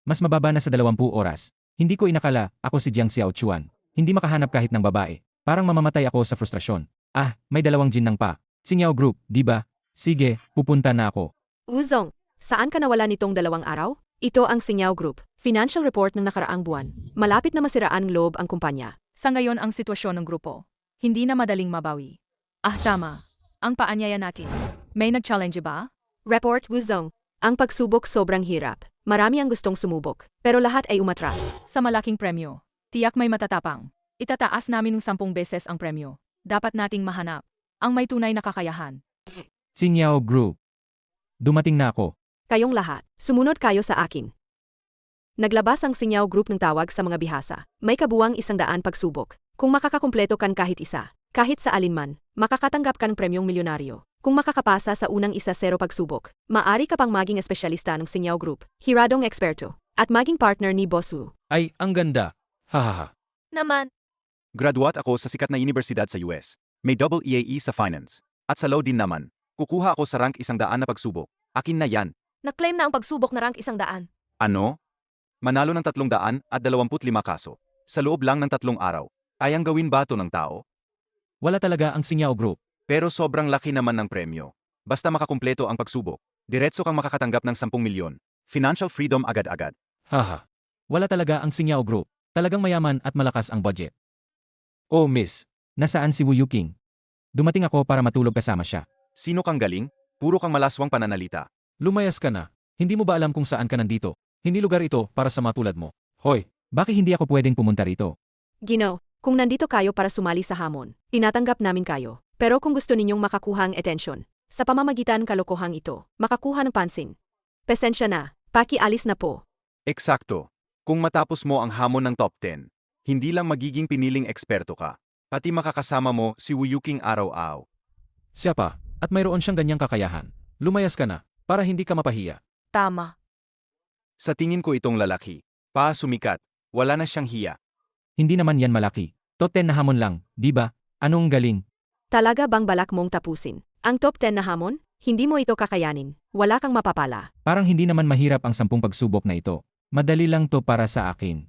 Mas mababa na sa 20 oras. Hindi ko inakala, ako si Jiang Xiaochuan. Hindi makahanap kahit ng babae. Parang mamamatay ako sa frustrasyon. Ah, may 2 Jin ng pa. Sinyaw Group, di ba? Sige, pupunta na ako. Uzong, saan ka nawala nitong 2 araw? Ito ang Sinyaw Group. Financial report ng nakaraang buwan. Malapit na masiraan ng loob ang kumpanya. Sa ngayon ang sitwasyon ng grupo. Hindi na madaling mabawi. Ah, tama. Ang paanyaya natin. May nag-challenge ba? Report, Uzong. Ang pagsubok sobrang hirap. Marami ang gustong sumubok, pero lahat ay umatras. Sa malaking premyo. Tiyak may matatapang. Itataas namin ng 10 beses ang premyo. Dapat nating mahanap ang may tunay na kakayahan. Sinyaw Group. Dumating na ako. Kayong lahat, sumunod kayo sa akin. Naglabas ang Sinyaw Group ng tawag sa mga bihasa. May kabuwang 100 pagsubok. Kung makakakumpleto kan kahit isa, kahit sa alinman, makakatanggap ka ng premyong milyonaryo. Kung makakapasa sa unang 1-0 pagsubok, maari ka pang maging espesyalista ng Sinyaw Group, hiradong eksperto, at maging partner ni Boss Wu. Ay, ang ganda. Hahaha. Naman, Graduate ako sa sikat na universidad sa US. May double EAE sa finance. At sa law din naman. Kukuha ako sa rank 100 na pagsubok. Akin na yan. na-claim na ang pagsubok na rank 100. Ano? Manalo ng 325 kaso. Sa loob lang ng 3 araw. Kayang gawin ba to ng tao? Wala talaga ang Sinyaw Group. Pero sobrang laki naman ng premyo. Basta makakumpleto ang pagsubok, diretso kang makakatanggap ng 10 milyon. Financial freedom agad-agad. Haha. Wala talaga ang Sinyaw Group. Talagang mayaman at malakas ang budget. Oh, miss. Nasaan si Wu Yuking? Dumating ako para matulog kasama siya. Sino kang galing? Puro kang malaswang pananalita. Lumayas ka na. Hindi mo ba alam kung saan ka nandito? Hindi lugar ito para sa matulad mo. Hoy, bakit hindi ako pwedeng pumunta rito? Gino, kung nandito kayo para sumali sa hamon, tinatanggap namin kayo. Pero kung gusto ninyong makakuha ang atensyon, sa pamamagitan kalokohang ito, makakuha ng pansin. Pasensya na, pakialis na po. Eksakto. Kung matapos mo ang hamon ng top 10, hindi lang magiging piniling eksperto ka, pati makakasama mo si Wu Yuking araw-araw. Siya pa, at mayroon siyang ganyang kakayahan. Lumayas ka na, para hindi ka mapahiya. Tama. Sa tingin ko itong lalaki, sumikat, wala na siyang hiya. Hindi naman yan malaki. Top 10 na hamon lang, di ba? Anong galing? Talaga bang balak mong tapusin? Ang top 10 na hamon? Hindi mo ito kakayanin. Wala kang mapapala. Parang hindi naman mahirap ang 10 pagsubok na ito. Madali lang to para sa akin.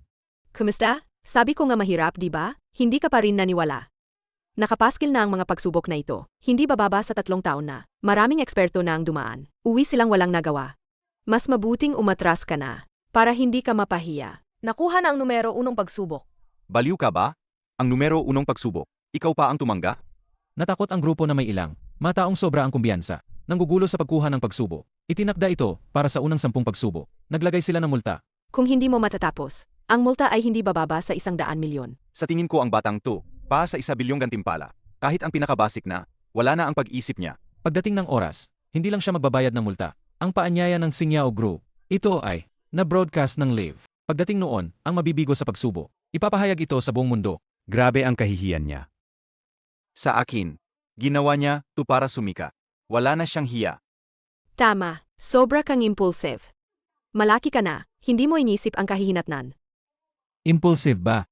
Kumusta? Sabi ko nga mahirap, di ba? Hindi ka pa rin naniwala. Nakapaskil na ang mga pagsubok na ito. Hindi bababa sa 3 taon na. Maraming eksperto na ang dumaan. Uwi silang walang nagawa. Mas mabuting umatras ka na, para hindi ka mapahiya. Nakuha na ang numero 1 pagsubok. Baliw ka ba? Ang numero 1 pagsubok, ikaw pa ang tumangga? Natakot ang grupo na may ilang, mataong sobra ang kumbiyansa, nanggugulo sa pagkuha ng pagsubo. Itinakda ito para sa unang 10 pagsubo. Naglagay sila ng multa. Kung hindi mo matatapos, ang multa ay hindi bababa sa 100 milyon. Sa tingin ko ang batang to, sa 1 bilyong gantimpala. Kahit ang pinakabasic na, wala na ang pag-isip niya. Pagdating ng oras, hindi lang siya magbabayad ng multa. Ang paanyaya ng Sinyaw Group, ito ay na-broadcast ng live. Pagdating noon, ang mabibigo sa pagsubo. Ipapahayag ito sa buong mundo. Grabe ang kahihiyan niya. Sa akin, ginawa niya to para sumika. Wala na siyang hiya. Tama, sobra kang impulsive. Malaki ka na, hindi mo inisip ang kahihinatnan. Impulsive ba?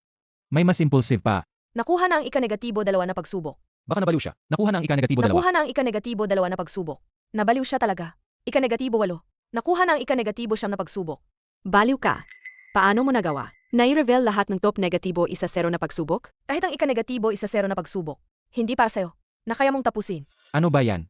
May mas impulsive pa. Nakuha na ang ika-negatibo 2 na pagsubok. Baka nabaliw siya. Nakuha na ang ika-negatibo 2. Nakuha na ang ika-negatibo 2 na pagsubok. Nabaliw siya talaga. Ika-negatibo 8. Nakuha na ang ika-negatibo 9 na pagsubok. Baliw ka. Paano mo nagawa? Nai-reveal lahat ng top negatibo 1-0 na pagsubok? Kahit ang ika-negatibo 1-0 na pagsubok. Hindi para sa'yo. Na kaya mong tapusin. Ano ba yan?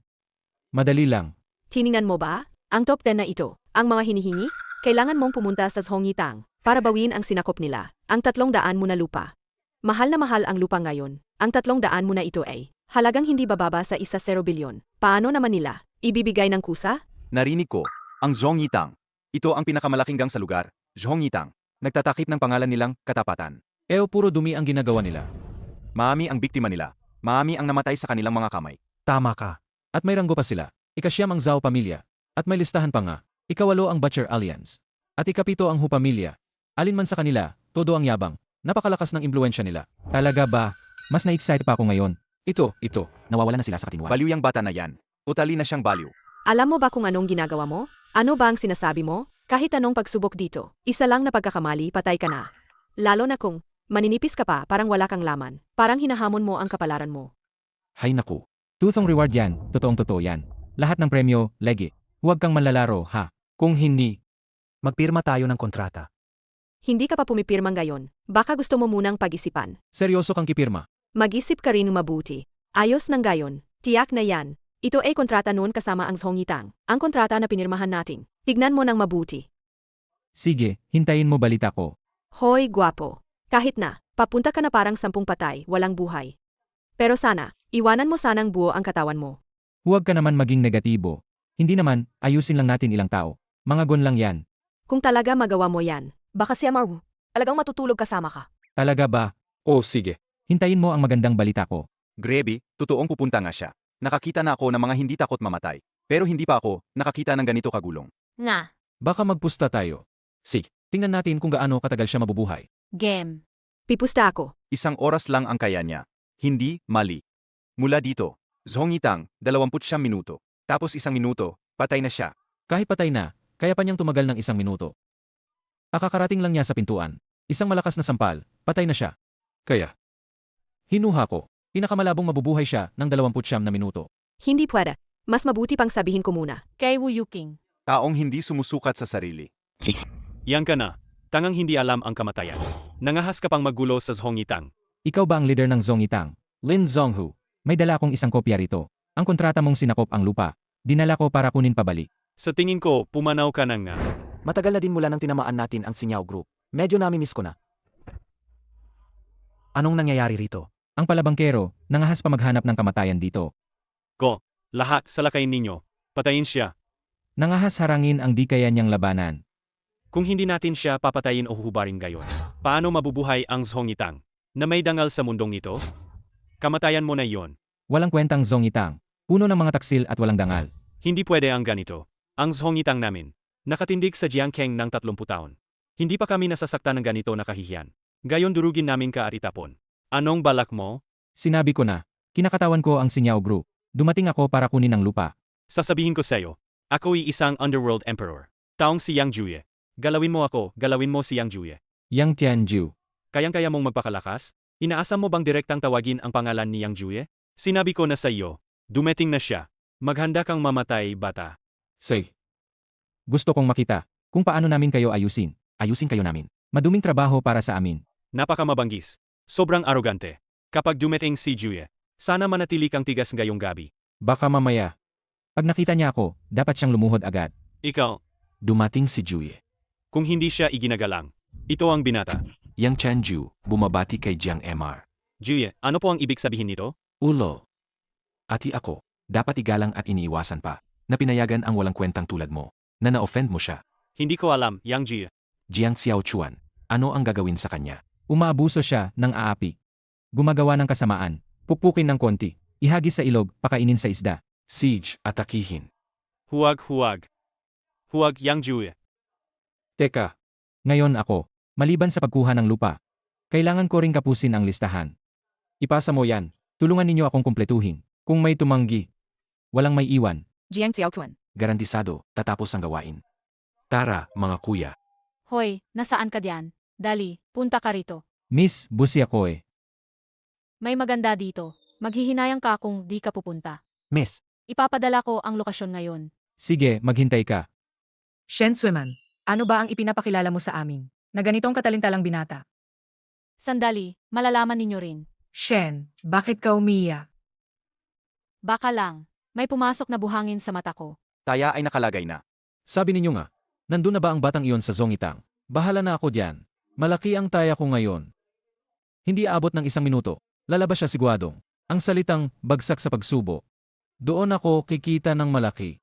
Madali lang. Tiningnan mo ba? Ang top 10 na ito, ang mga hinihingi, kailangan mong pumunta sa Zhongyitang para bawiin ang sinakop nila, ang 300 mo na lupa. Mahal na mahal ang lupa ngayon. Ang 300 mo na ito ay halagang hindi bababa sa 1 bilyon. Paano naman nila? Ibibigay ng kusa? Narinig ko, ang Zhongyitang. Ito ang pinakamalaking gang sa lugar, Zhongyitang. Nagtatakip ng pangalan nilang katapatan. Puro dumi ang ginagawa nila. Maami ang biktima nila. Maami ang namatay sa kanilang mga kamay. Tama ka. At may ranggo pa sila. Ika-9 ang Zhao pamilya. At may listahan pa nga. Ika-8 ang Butcher Alliance. At ika-7 ang Hu pamilya. Alin man sa kanila, todo ang yabang. Napakalakas ng impluensya nila. Talaga ba? Mas na-excite pa ako ngayon. Ito. Nawawala na sila sa katinuan. Baliw yang bata na yan. Utali na siyang baliw. Alam mo ba kung anong ginagawa mo? Ano ba ang sinasabi mo? Kahit anong pagsubok dito, isa lang na pagkakamali, patay ka na. Lalo na kung maninipis ka pa, parang wala kang laman. Parang hinahamon mo ang kapalaran mo. Hay naku. Tuthong reward yan. Totoong totoo yan. Lahat ng premyo, legi. Huwag kang manlalaro, ha? Kung hindi, Magpirma tayo ng kontrata. Hindi ka pa pumipirma ngayon, baka gusto mo munang pag-isipan. Seryoso kang kipirma. Mag-isip ka rin mabuti. Ayos ng gayon, tiyak na yan. Ito ay kontrata noon kasama ang Zhongitang. Ang kontrata na pinirmahan natin. Tignan mo ng mabuti. Sige, hintayin mo balita ko. Hoy, gwapo. Kahit na, papunta ka na parang 10 patay, walang buhay. Pero sana, iwanan mo sanang buo ang katawan mo. Huwag ka naman maging negatibo. Hindi naman, ayusin lang natin ilang tao. Mga gon lang yan. Kung talaga magawa mo yan, baka si Amaru, talagang matutulog kasama ka. Talaga ba? Oh, sige. Hintayin mo ang magandang balita ko. Grebe, totoong pupunta nga siya. Nakakita na ako ng mga hindi takot mamatay. Pero hindi pa ako nakakita ng ganito kagulong. Nga. Baka magpusta tayo. Sige, tingnan natin kung gaano katagal siya mabubuhay. Game. Pipusta ako. 1 oras lang ang kaya niya. Hindi mali. Mula dito, Zhongitang, 29 minuto. Tapos 1 minuto, patay na siya. Kahit patay na, kaya pa niyang tumagal ng 1 minuto. Akakarating lang niya sa pintuan. Isang malakas na sampal, patay na siya. Kaya, hinuha ko, pinakamalabong mabubuhay siya ng 29 na minuto. Hindi pwede. Mas mabuti pang sabihin ko muna. Kay Wu Yuking. Taong hindi sumusukat sa sarili. Yan ka na. Tangang hindi alam ang kamatayan. Nangahas ka pang maggulo sa Zhongitang. Ikaw ba ang leader ng Zhongitang? Lin Zhonghu, May dala akong isang kopya rito. Ang kontrata mong sinakop ang lupa. Dinala ko para kunin pabalik. Sa tingin ko, pumanaw ka na nga. Matagal na din mula nang tinamaan natin ang Sinyaw Group. Medyo nami-miss ko na. Anong nangyayari rito? Ang palabangkero, nangahas pa maghanap ng kamatayan dito. Ko, lahat salakayin ninyo. Patayin siya. Nangahas harangin ang di kaya niyang labanan. Kung hindi natin siya papatayin o huhubarin gayon, paano mabubuhay ang Zhongitang na may dangal sa mundong ito? Kamatayan mo na iyon. Walang kwentang Zhongitang. Puno ng mga taksil at walang dangal. Hindi pwede ang ganito. Ang Zhongitang namin, nakatindig sa Jiangkeng ng 30 taon. Hindi pa kami nasasaktan ng ganito na kahihiyan. Gayon durugin namin ka at itapon. Anong balak mo? Sinabi ko na, kinakatawan ko ang Sinyaw Group. Dumating ako para kunin ang lupa. Sasabihin ko sa'yo, ako'y isang underworld emperor. Taong si Yang Juye. Galawin mo ako, galawin mo si Yang Juye. Yang Tianju. Kayang-kaya mong magpakalakas? Inaasam mo bang direktang tawagin ang pangalan ni Yang Juye? Sinabi ko na sa iyo, dumating na siya. Maghanda kang mamatay, bata. Say, Gusto kong makita kung paano namin kayo ayusin. Ayusin kayo namin. Maduming trabaho para sa amin. Napakamabangis. Sobrang arogante. Kapag dumating si Juye, sana manatili kang tigas ngayong gabi. baka mamaya, Pag nakita niya ako, dapat siyang lumuhod agad. Ikaw, dumating si Juye. kung hindi siya iginagalang, ito ang binata. Yang Tianju, bumabati kay Jiang MR. Juye, ano po ang ibig sabihin nito? Ulo. Ati ako, dapat igalang at iniiwasan pa, na pinayagan ang walang kwentang tulad mo, na na-offend mo siya. Hindi ko alam, Yang Juye. Jiang Xiaochuan, ano ang gagawin sa kanya? Umaabuso siya ng aapi. Gumagawa ng kasamaan. Puppukin ng konti. Ihagis sa ilog, pakainin sa isda. Siege, atakihin. Huwag. Huwag, Yang Juye. Teka, Ngayon ako, maliban sa pagkuha ng lupa, kailangan ko ring kapusin ang listahan. ipasa mo yan. Tulungan ninyo akong kumpletuhin. Kung may tumanggi, Walang may iwan. Jiang Xiaoquan. garantisado, tatapos ang gawain. Tara, mga kuya. Hoy, nasaan ka diyan? Dali, punta ka rito. Miss, busi ako eh. May maganda dito. Maghihinayang ka kung di ka pupunta. Miss, Ipapadala ko ang lokasyon ngayon. Sige, maghintay ka. Shen Sueman, ano ba ang ipinapakilala mo sa amin? Na ganitong katalintalang binata? Sandali, malalaman ninyo rin. Shen, bakit ka umiiyak? Baka lang, may pumasok na buhangin sa mata ko. Taya ay nakalagay na. Sabi ninyo nga, nandun na ba ang batang iyon sa Zhongitang? Bahala na ako diyan. Malaki ang taya ko ngayon. Hindi aabot ng 1 minuto, lalabas siya sigwadong. Ang salitang bagsak sa pagsubo. Doon ako kikita ng malaki.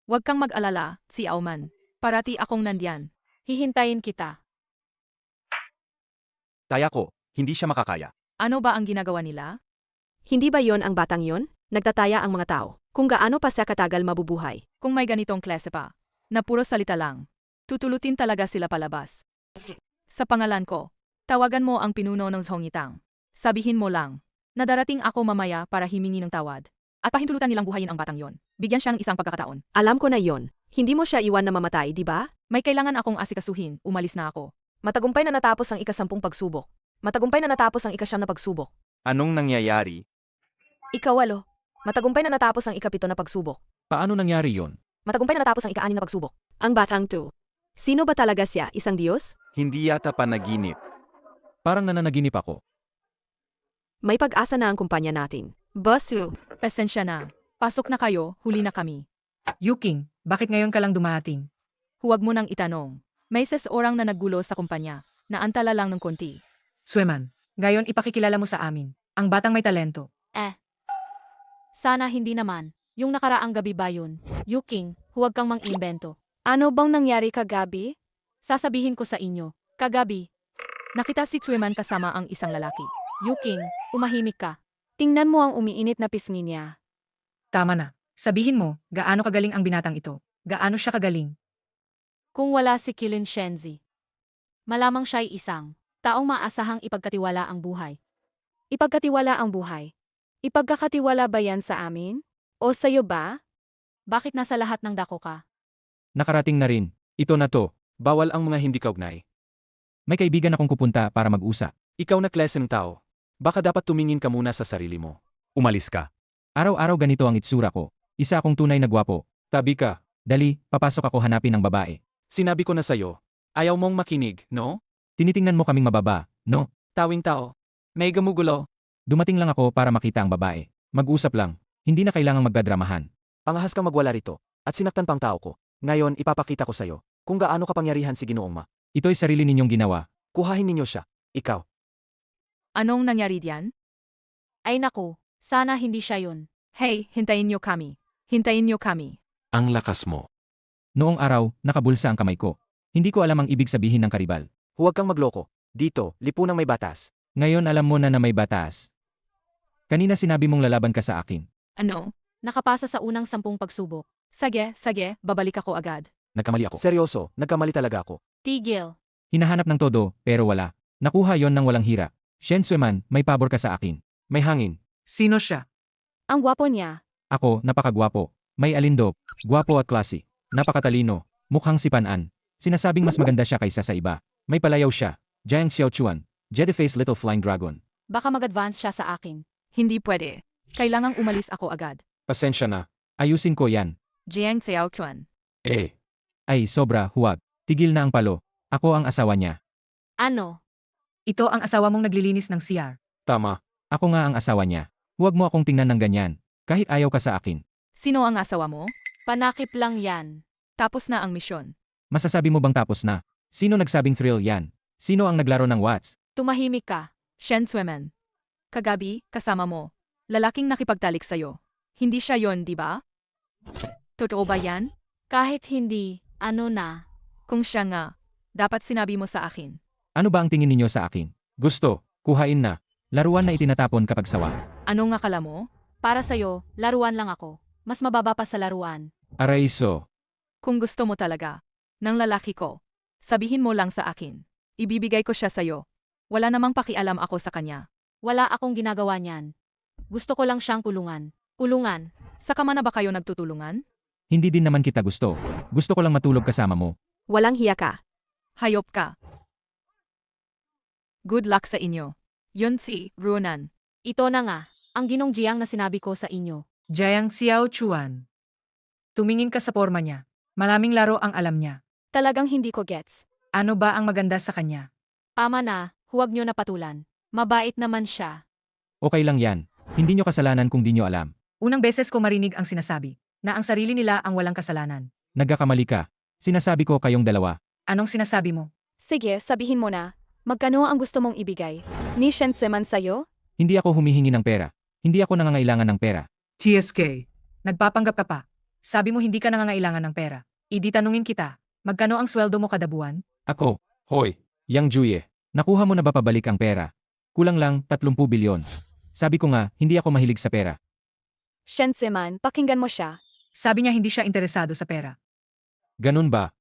Huwag kang mag-alala, si Auman. Parati akong nandiyan. Hihintayin kita. Taya ko, hindi siya makakaya. Ano ba ang ginagawa nila? Hindi ba yon ang batang yon? Nagtataya ang mga tao. Kung gaano pa siya katagal mabubuhay. Kung may ganitong klase pa, na puro salita lang, tutulutin talaga sila palabas. Sa pangalan ko, tawagan mo ang pinuno ng Zhongitang. Sabihin mo lang, na darating ako mamaya para himingi ng tawad. At pahintulutan nilang buhayin ang batang yon. Bigyan siya ng isang pagkakataon. Alam ko na yon. Hindi mo siya iwan na mamatay, di ba? May kailangan akong asikasuhin, umalis na ako. Matagumpay na natapos ang ika-10 pagsubok. Matagumpay na natapos ang ika-9 na pagsubok. Anong nangyayari? Ika-8. Matagumpay na natapos ang ika-7 na pagsubok. Paano nangyari yon? Matagumpay na natapos ang ika-6 na pagsubok. Ang batang to. Sino ba talaga siya? Isang Diyos? Hindi yata panaginip. Parang nananaginip ako. May pag-asa na ang kumpanya natin. Basu. Pasensya na. Pasok na kayo, huli na kami. Yuking, bakit ngayon ka lang dumating? Huwag mo nang itanong. May ses orang na naggulo sa kumpanya. Naantala lang ng konti. Sueman, ngayon ipakikilala mo sa amin. Ang batang may talento. Sana hindi naman. Yung nakaraang gabi ba yun? Yuking, huwag kang mang-imbento. Ano bang nangyari kagabi? Sasabihin ko sa inyo. Kagabi, Nakita si Chueman kasama ang isang lalaki. Yuking, umahimik ka. Tingnan mo ang umiinit na pisngi niya. Tama na. Sabihin mo, gaano kagaling ang binatang ito? Gaano siya kagaling? Kung wala si Kilin Shenzi, malamang siya'y isang taong maasahang ipagkatiwala ang buhay. Ipagkatiwala ang buhay. Ipagkakatiwala ba yan sa amin? O sa'yo ba? Bakit nasa lahat ng dako ka? Nakarating na rin. Ito na to. Bawal ang mga hindi kaugnay. May kaibigan akong pupunta para mag-usap. Ikaw na klase ng tao. Baka dapat tumingin ka muna sa sarili mo. Umalis ka. Araw-araw ganito ang itsura ko. Isa akong tunay na gwapo. Tabi ka. Dali, papasok ako hanapin ng babae. Sinabi ko na sa'yo. Ayaw mong makinig, no? Tinitingnan mo kaming mababa, no? Tawing tao. May gamugulo. Dumating lang ako para makita ang babae. Mag-usap lang. Hindi na kailangang magdadramahan. Pangahas kang magwala rito. At sinaktan pang tao ko. Ngayon, ipapakita ko sa'yo kung gaano kapangyarihan si Ginoong Ma. Ito'y sarili ninyong ginawa. Kuhahin ninyo siya. Ikaw. Anong nangyari diyan? Ay naku, sana hindi siya yun. Hey, hintayin niyo kami. Hintayin niyo kami. Ang lakas mo. Noong araw, nakabulsa ang kamay ko. Hindi ko alam ang ibig sabihin ng karibal. Huwag kang magloko. Dito, lipunang may batas. Ngayon alam mo na may batas. Kanina sinabi mong lalaban ka sa akin. Ano? Nakapasa sa unang 10 pagsubok. Sige, babalik ako agad. Nagkamali ako. Seryoso, nagkamali talaga ako. Tigil. Hinahanap ng todo, pero wala. Nakuha yon ng walang hira. Shen Sueman, may pabor ka sa akin. May hangin. Sino siya? Ang gwapo niya. Ako, napakagwapo. May alindog. Gwapo at klase. Napakatalino. Mukhang si Pan-an. Sinasabing mas maganda siya kaysa sa iba. May palayaw siya. Jiang Xiaochuan. Jedi-face little flying dragon. Baka mag-advance siya sa akin. Hindi pwede. Kailangang umalis ako agad. Pasensya na. Ayusin ko yan. Jiang Xiaoquan. Ay, sobra, huwag. Tigil na ang palo. Ako ang asawa niya. Ano? Ito ang asawa mong naglilinis ng CR. Tama. Ako nga ang asawa niya. Huwag mo akong tingnan ng ganyan. Kahit ayaw ka sa akin. Sino ang asawa mo? Panakip lang yan. Tapos na ang misyon. Masasabi mo bang tapos na? Sino nagsabing thrill yan? Sino ang naglaro ng Watts? Tumahimik ka. Shen Sueman. Kagabi, kasama mo. Lalaking nakipagtalik sa'yo. Hindi siya yon, di ba? Totoo ba yan? Kahit hindi, ano na. Kung siya nga, dapat sinabi mo sa akin. Ano ba ang tingin ninyo sa akin? Gusto, kuhain na. Laruan na itinatapon kapag sawa. Ano nga kala mo? Para sa'yo, laruan lang ako. Mas mababa pa sa laruan. Araiso. Kung gusto mo talaga, ng lalaki ko, sabihin mo lang sa akin. Ibibigay ko siya sa'yo. Wala namang pakialam ako sa kanya. Wala akong ginagawa niyan. Gusto ko lang siyang kulungan. Kulungan. Sa kama na ba kayo nagtutulungan? Hindi din naman kita gusto. Gusto ko lang matulog kasama mo. Walang hiya ka. Hayop ka. Good luck sa inyo. Yun si Runan. Ito na nga, ang ginong Jiang na sinabi ko sa inyo. Jiang Xiaochuan. Tumingin ka sa forma niya. Maraming laro ang alam niya. Talagang hindi ko gets. Ano ba ang maganda sa kanya? Tama na, huwag nyo napatulan. Mabait naman siya. Okay lang yan. Hindi nyo kasalanan kung di nyo alam. Unang beses ko marinig ang sinasabi, na ang sarili nila ang walang kasalanan. Nagkakamali ka. Sinasabi ko kayong dalawa. Anong sinasabi mo? Sige, sabihin mo na. Magkano ang gusto mong ibigay? Ni Shen Seman sa'yo? Hindi ako humihingi ng pera. Hindi ako nangangailangan ng pera. TSK. Nagpapanggap ka pa. Sabi mo hindi ka nangangailangan ng pera. Idi tanungin kita, magkano ang sweldo mo kada buwan? Ako, hoy, Yang Juye. Nakuha mo na ba pabalik ang pera? Kulang lang, 30 bilyon. Sabi ko nga, hindi ako mahilig sa pera. Shen Seman, pakinggan mo siya. Sabi niya hindi siya interesado sa pera. Ganun ba?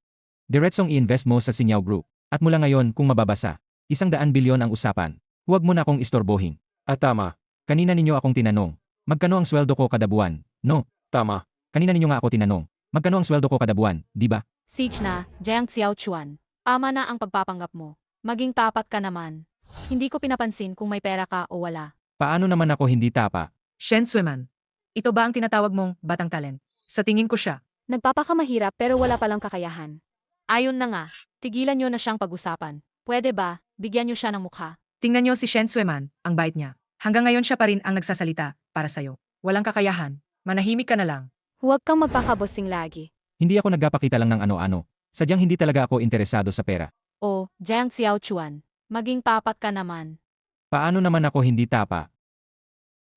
Diretsong i-invest mo sa Sinyaw Group. At mula ngayon, kung mababasa, 100 bilyon ang usapan. Huwag mo na akong istorbohin. Tama. Kanina ninyo akong tinanong, magkano ang sweldo ko kada buwan? No, Tama. kanina ninyo nga ako tinanong, magkano ang sweldo ko kada buwan, di ba? Siege na, Jiang Xiaochuan. Ama na ang pagpapanggap mo. Maging tapat ka naman. Hindi ko pinapansin kung may pera ka o wala. Paano naman ako hindi tapa? Shen Sueman. Ito ba ang tinatawag mong batang talent? Sa tingin ko siya. Nagpapakamahirap pero wala palang kakayahan. Ayon na nga, tigilan nyo na siyang pag-usapan. Pwede ba, bigyan nyo siya ng mukha? Tingnan niyo si Shen Sueman, ang bait niya. Hanggang ngayon siya pa rin ang nagsasalita para sa'yo. Walang kakayahan. Manahimik ka na lang. Huwag kang magpakabosing lagi. Hindi ako nagpapakita lang ng ano-ano. Sadyang hindi talaga ako interesado sa pera. O, Jiang Xiaochuan, maging tapat ka naman. Paano naman ako hindi tapa?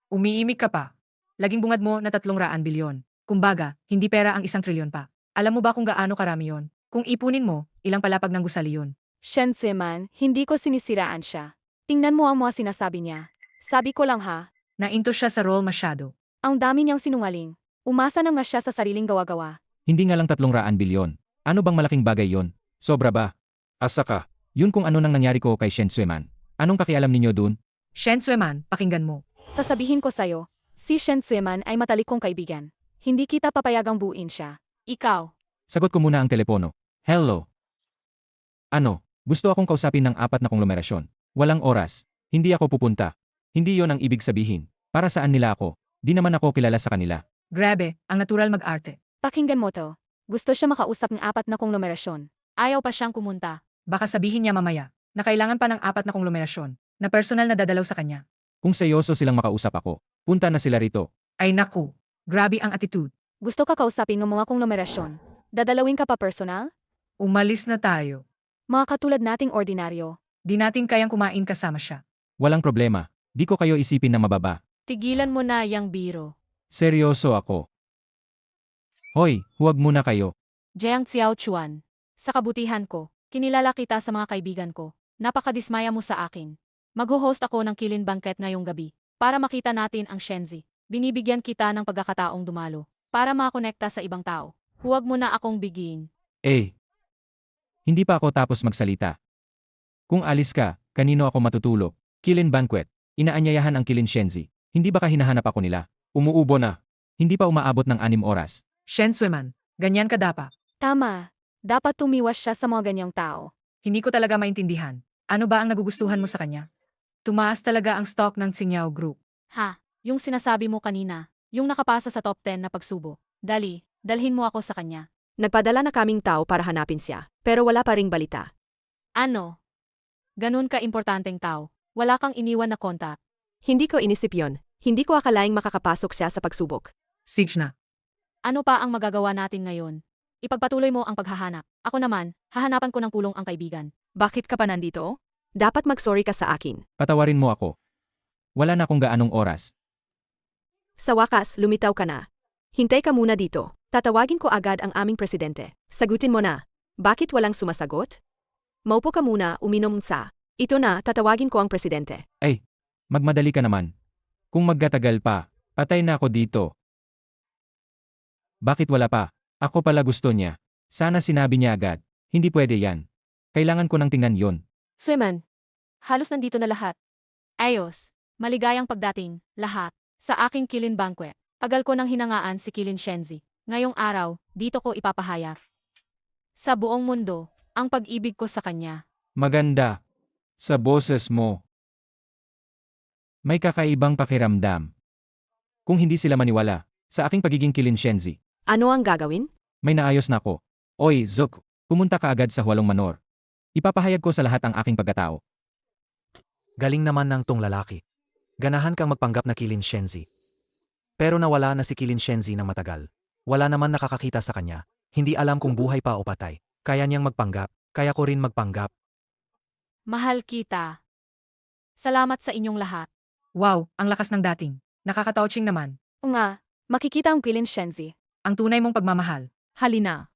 Umiimik ka pa. Laging bungad mo na 300 bilyon. Kumbaga, hindi pera ang 1 trilyon pa. Alam mo ba kung gaano karami yon? Kung ipunin mo, ilang palapag ng gusali yun? Shen Seman, hindi ko sinisiraan siya. Tingnan mo ang mga sinasabi niya. Sabi ko lang ha, Nainto siya sa role masyado. ang dami niyang sinungaling. Umasa na nga siya sa sariling gawa-gawa. Hindi nga lang 300 bilyon. Ano bang malaking bagay yon? Sobra ba? Asa ka? Yun kung ano nang nangyari ko kay Shen Sueman. Anong kakialam ninyo dun? Shen Sueman, pakinggan mo. Sasabihin ko sa'yo, si Shen Seman ay matalik kong kaibigan. Hindi kita papayagang buuin siya. Ikaw, Sagot ko muna ang telepono. Hello. Ano? Gusto akong kausapin ng 4 na konglomerasyon. Walang oras. Hindi ako pupunta. Hindi yon ang ibig sabihin. Para saan nila ako? Di naman ako kilala sa kanila. Grabe, ang natural mag-arte. pakinggan mo to. Gusto siya makausap ng 4 na konglomerasyon. Ayaw pa siyang kumunta. Baka sabihin niya mamaya na kailangan pa ng 4 na konglomerasyon na personal na dadalaw sa kanya. Kung seryoso silang makausap ako, punta na sila rito. Ay naku, grabe ang attitude. Gusto ka kausapin ng mga konglomerasyon. Dadalawin ka pa personal? Umalis na tayo. Mga katulad nating ordinaryo. Di natin kayang kumain kasama siya. Walang problema. Di ko kayo isipin na mababa. Tigilan mo na yang biro. Seryoso ako. Hoy, huwag muna kayo. Jiang Xiaochuan. Sa kabutihan ko, kinilala kita sa mga kaibigan ko. Napakadismaya mo sa akin. Mag-host ako ng Kilin Banquet ngayong gabi para makita natin ang Shenzi. Binibigyan kita ng pagkakataong dumalo para makakonekta sa ibang tao. Huwag mo na akong bigin. Eh. Hindi pa ako tapos magsalita. Kung alis ka, kanino ako matutulog? Kilin Banquet. Inaanyayahan ang Kilin Shenzi. Hindi ba hinahanap ako nila? Umuubo na. Hindi pa umaabot ng 6 oras. Shen Sueman, ganyan ka dapa. Tama. Dapat tumiwas siya sa mga ganyang tao. Hindi ko talaga maintindihan. Ano ba ang nagugustuhan mo sa kanya? Tumaas talaga ang stock ng Tsingyao Group. Ha, yung sinasabi mo kanina, yung nakapasa sa top 10 na pagsubo. Dali, dalhin mo ako sa kanya. Nagpadala na kaming tao para hanapin siya, pero wala pa ring balita. Ano? Ganun ka importanteng tao. Wala kang iniwan na kontak. Hindi ko inisip yon. Hindi ko akalaing makakapasok siya sa pagsubok. Siege na. Ano pa ang magagawa natin ngayon? Ipagpatuloy mo ang paghahanap. Ako naman, hahanapan ko ng pulong ang kaibigan. Bakit ka pa nandito? Dapat mag-sorry ka sa akin. Patawarin mo ako. Wala na akong gaanong oras. Sa wakas, lumitaw ka na. Hintay ka muna dito. Tatawagin ko agad ang aming presidente. Sagutin mo na. Bakit walang sumasagot? Maupo ka muna, uminom sa. Ito na, tatawagin ko ang presidente. Ay, magmadali ka naman. Kung magkatagal pa, patay na ako dito. Bakit wala pa? Ako pala gusto niya. Sana sinabi niya agad. Hindi pwede yan. Kailangan ko nang tingnan yon. Sueman, halos nandito na lahat. Ayos, maligayang pagdating, lahat, sa aking Kilin Banquet. Tagal ko nang hinangaan si Kilin Shenzi. Ngayong araw, dito ko ipapahayag. Sa buong mundo, ang pag-ibig ko sa kanya. Maganda. Sa boses mo. May kakaibang pakiramdam. Kung hindi sila maniwala, sa aking pagiging Kilin Shenzi, Ano ang gagawin? may naayos na ako. Oy, Zook, pumunta ka agad sa Hualong Manor. Ipapahayag ko sa lahat ang aking pagkatao. Galing naman ng tong lalaki. Ganahan kang magpanggap na Kilin Shenzi. Pero nawala na si Kilin Shenzi ng matagal. Wala naman nakakakita sa kanya. Hindi alam kung buhay pa o patay. Kaya niyang magpanggap, kaya ko rin magpanggap. Mahal kita. Salamat sa inyong lahat. Wow, ang lakas ng dating. Nakakatouching naman. O nga, makikita ang Kilin Shenzi. Ang tunay mong pagmamahal. Halina.